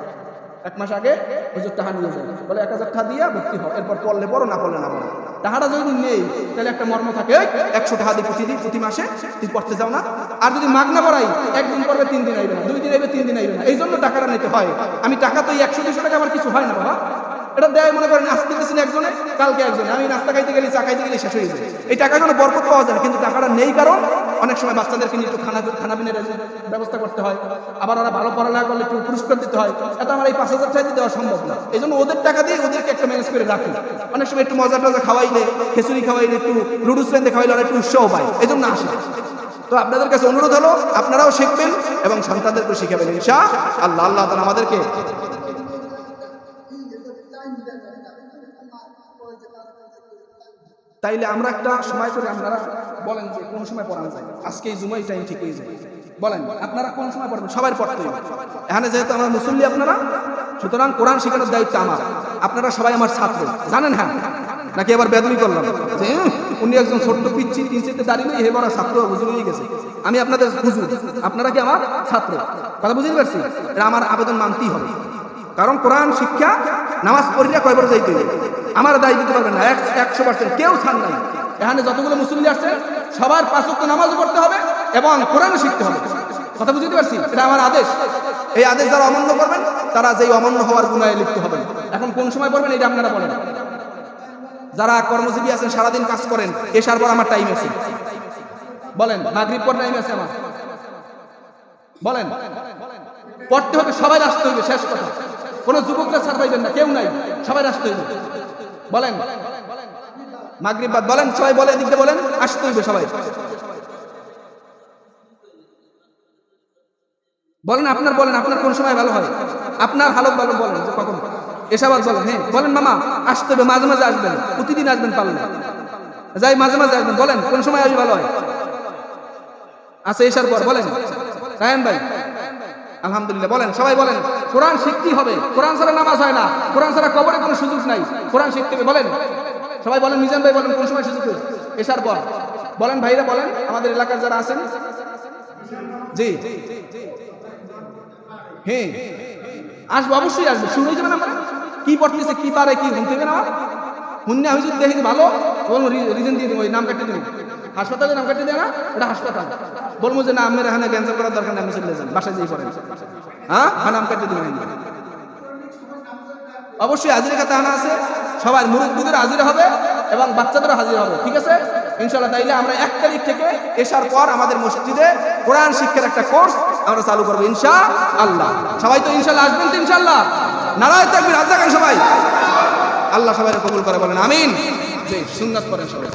[SPEAKER 2] 1 মাস আগে হুজুর টাকা নিয়ে যায়, বলে 1000 টাকা দিয়া ভর্তি হয়, এরপর পড়লে পড়ো, না পড়লে না পড়ো। টাকাটা যদি নেই তাহলে একটা মর্ম থাকে, 100 টাকা দিয়ে প্রতি মাসে তুই পড়তে যাও না। আর যদি মাগনা পড়াই, 1 দিন পড়বে 3 দিন আইবে না, 2 দিন আইবে 3 দিন আইবে না, এই জন্য টাকাটা নিতে হয়। আমি টাকা তো 100-200 টাকা আমার কিছু হয় না বাবা, এটা দেয় মনে করেন আজকে দিতেছেন একজনে, কালকে একজনে, আমি নাস্তা খাইতে গেলে, চা খাইতে গেলে শেষ হয়ে যায়। এই টাকাগুলো বরকত পাওয়া যায়, কিন্তু টাকাটা নেই কারণ অনেক সময় বাচ্চাদেরকে নিয়ে একটু খানা পিনের ব্যবস্থা করতে হয়, আবার ওরা ভালো পড়ালেখা করলে একটু পুরস্কার দিতে হয়। এটা আমার এই 5,000 টাকা দেওয়া সম্ভব না, এই জন্য ওদের টাকা দিয়ে ওদেরকে একটা ম্যানেজ করে রাখি। অনেক সময় একটু মজা টজা খাওয়াইলে, খিচুড়ি খাওয়াইলে, একটু লুডুস রেন্দে খাওয়াইলে ওরা একটু উৎসাহ পায়, এই জন্য আসে। তো আপনাদের কাছে অনুরোধ হলো, আপনারাও শিখবেন এবং সন্তানদেরকে শিখাবেন ইনশাআল্লাহ। আল্লাহ তাআলা আমাদেরকে তাইলে আমরা একটা সময় করে, আপনারা বলেন যে কোন সময় পড়ানো যায়। আজকে এই জুমাই টাইম ঠিক হয়ে যায়, বলেন আপনারা কোন সময় পড়বেন? সবাই পড়তে হবে। এখানে যেহেতু আমরা মুসল্লি আপনারা, সুতরাং কোরআন শেখানোর দায়িত্ব আমার। আপনারা সবাই আমার ছাত্র, জানেন? হ্যাঁ, নাকি আবার বেদবি করলাম যে উনি একজন ছোট্ট পিচ্ছি 3 সিটে দাঁড়িয়ে নেই, হে বড় ছাত্র বুঝে হয়ে গেছে। আমি আপনাদের হুজুর, আপনারা কি আমার ছাত্র, কথা বুঝতে পারছি? এটা আমার আবেদন মানতেই হবে, কারণ কোরআন শিক্ষা নামাজ পড়িয়া কয়বার যাইতে হবে, আমার দায় দিতে পারবেন না 100%, কেউ ছাড় নাই। এখানে যতগুলো মুসল্লি আসছে সবার 5 ওয়াক্ত নামাজও পড়তে হবে এবং কোরআনও শিখতে হবে, কথা বুঝতে পারছি? এটা আমার আদেশ। এই আদেশ যারা অমান্য করবেন, তারা যেই অমান্য হওয়ার গুনাহে লিপ্ত হবেন। এখন কোন সময় পড়বেন এটা আপনারা বলেন। যারা কর্মজীবী আছেন, সারাদিন কাজ করেন, এসার পর আমার টাইম আছে, বলেন। মাগরিব পর টাইম আছে আমার, বলেন। পড়তে হবে, সবাই আসতে হবে, শেষ কথা। কোন যুবকরা ছাড় পাইবেন না, কেউ নাই, সবাই আসতে হইবে, বলেন। মাগরিব বাদ বলেন, সবাই বলে, এদিকে বলেন, আসতে হইবে সবাই, বলেন। আপনার বলেন, আপনার কোন সময় ভালো হয়, আপনার হালত ভালো বলেন যে কখন। এসাবাদ বলেন, হ্যাঁ বলেন মামা, আসতে হবে, মাঝে মাঝে আসবেন, প্রতিদিন আসবেন পারলে, যাই মাঝে মাঝে আসবেন, বলেন কোন সময় আসবে ভালো হয়। আচ্ছা, এসার পর বলেন। রায়ন ভাই, আলহামদুলিল্লাহ, বলেন, সবাই বলেন। কোরআন শিখতেই হবে, কোরআন ছাড়া নামাজ হয় না, কোরআন ছাড়া কবরে কোনো সুযোগ নাই, কোরআন শিখতে হবে, বলেন। সবাই বলেন, মিজান ভাই বলেন কোন সময় সুযোগ হয়েছে? এশার পর বলেন, ভাইরা বলেন, আমাদের এলাকার যারা আছেন। জি হ্যাঁ আসবো, অবশ্যই আসবো। শুনে যাবেন আমরা কি পড়তেছে, কি পারে, কি শুনতে হবে না শুনলে আমি যদি দেখি ভালো বলবো, রিজন দিয়ে দিব, ওই নাম কাটিয়ে দেবো। হাসপাতালে নাম কাটিয়ে দেয় না, ওটা হাসপাতাল। বলবো যে না, আমার এখানে ক্যান্সেল করার দরকার নেই, আমি চলে যান, বাসায় যেয়ে পড়েন। হ্যাঁ নাম কাটিয়ে দেবেন। অবশ্যই হাজিরা খাতা আনা আছে, সবাই মুরব্বীদের হাজিরা হবে এবং বাচ্চাদেরও হাজিরা হবে, ঠিক আছে ইনশাআল্লাহ। তাইলে আমরা 1 তারিখ থেকে এসার পর আমাদের মসজিদে কোরআন শিক্ষার একটা কোর্স আমরা চালু করবো ইনশাআল্লাহ। সবাই তো ইনশাআল্লাহ আসবেন তো ইনশাআল্লাহ? নারায়ে তাকবীর, হাত দেখান সবাই। আল্লাহ সবাই কবুল করে, বলেন আমিন। জি সুন্নাত করেন সবাই।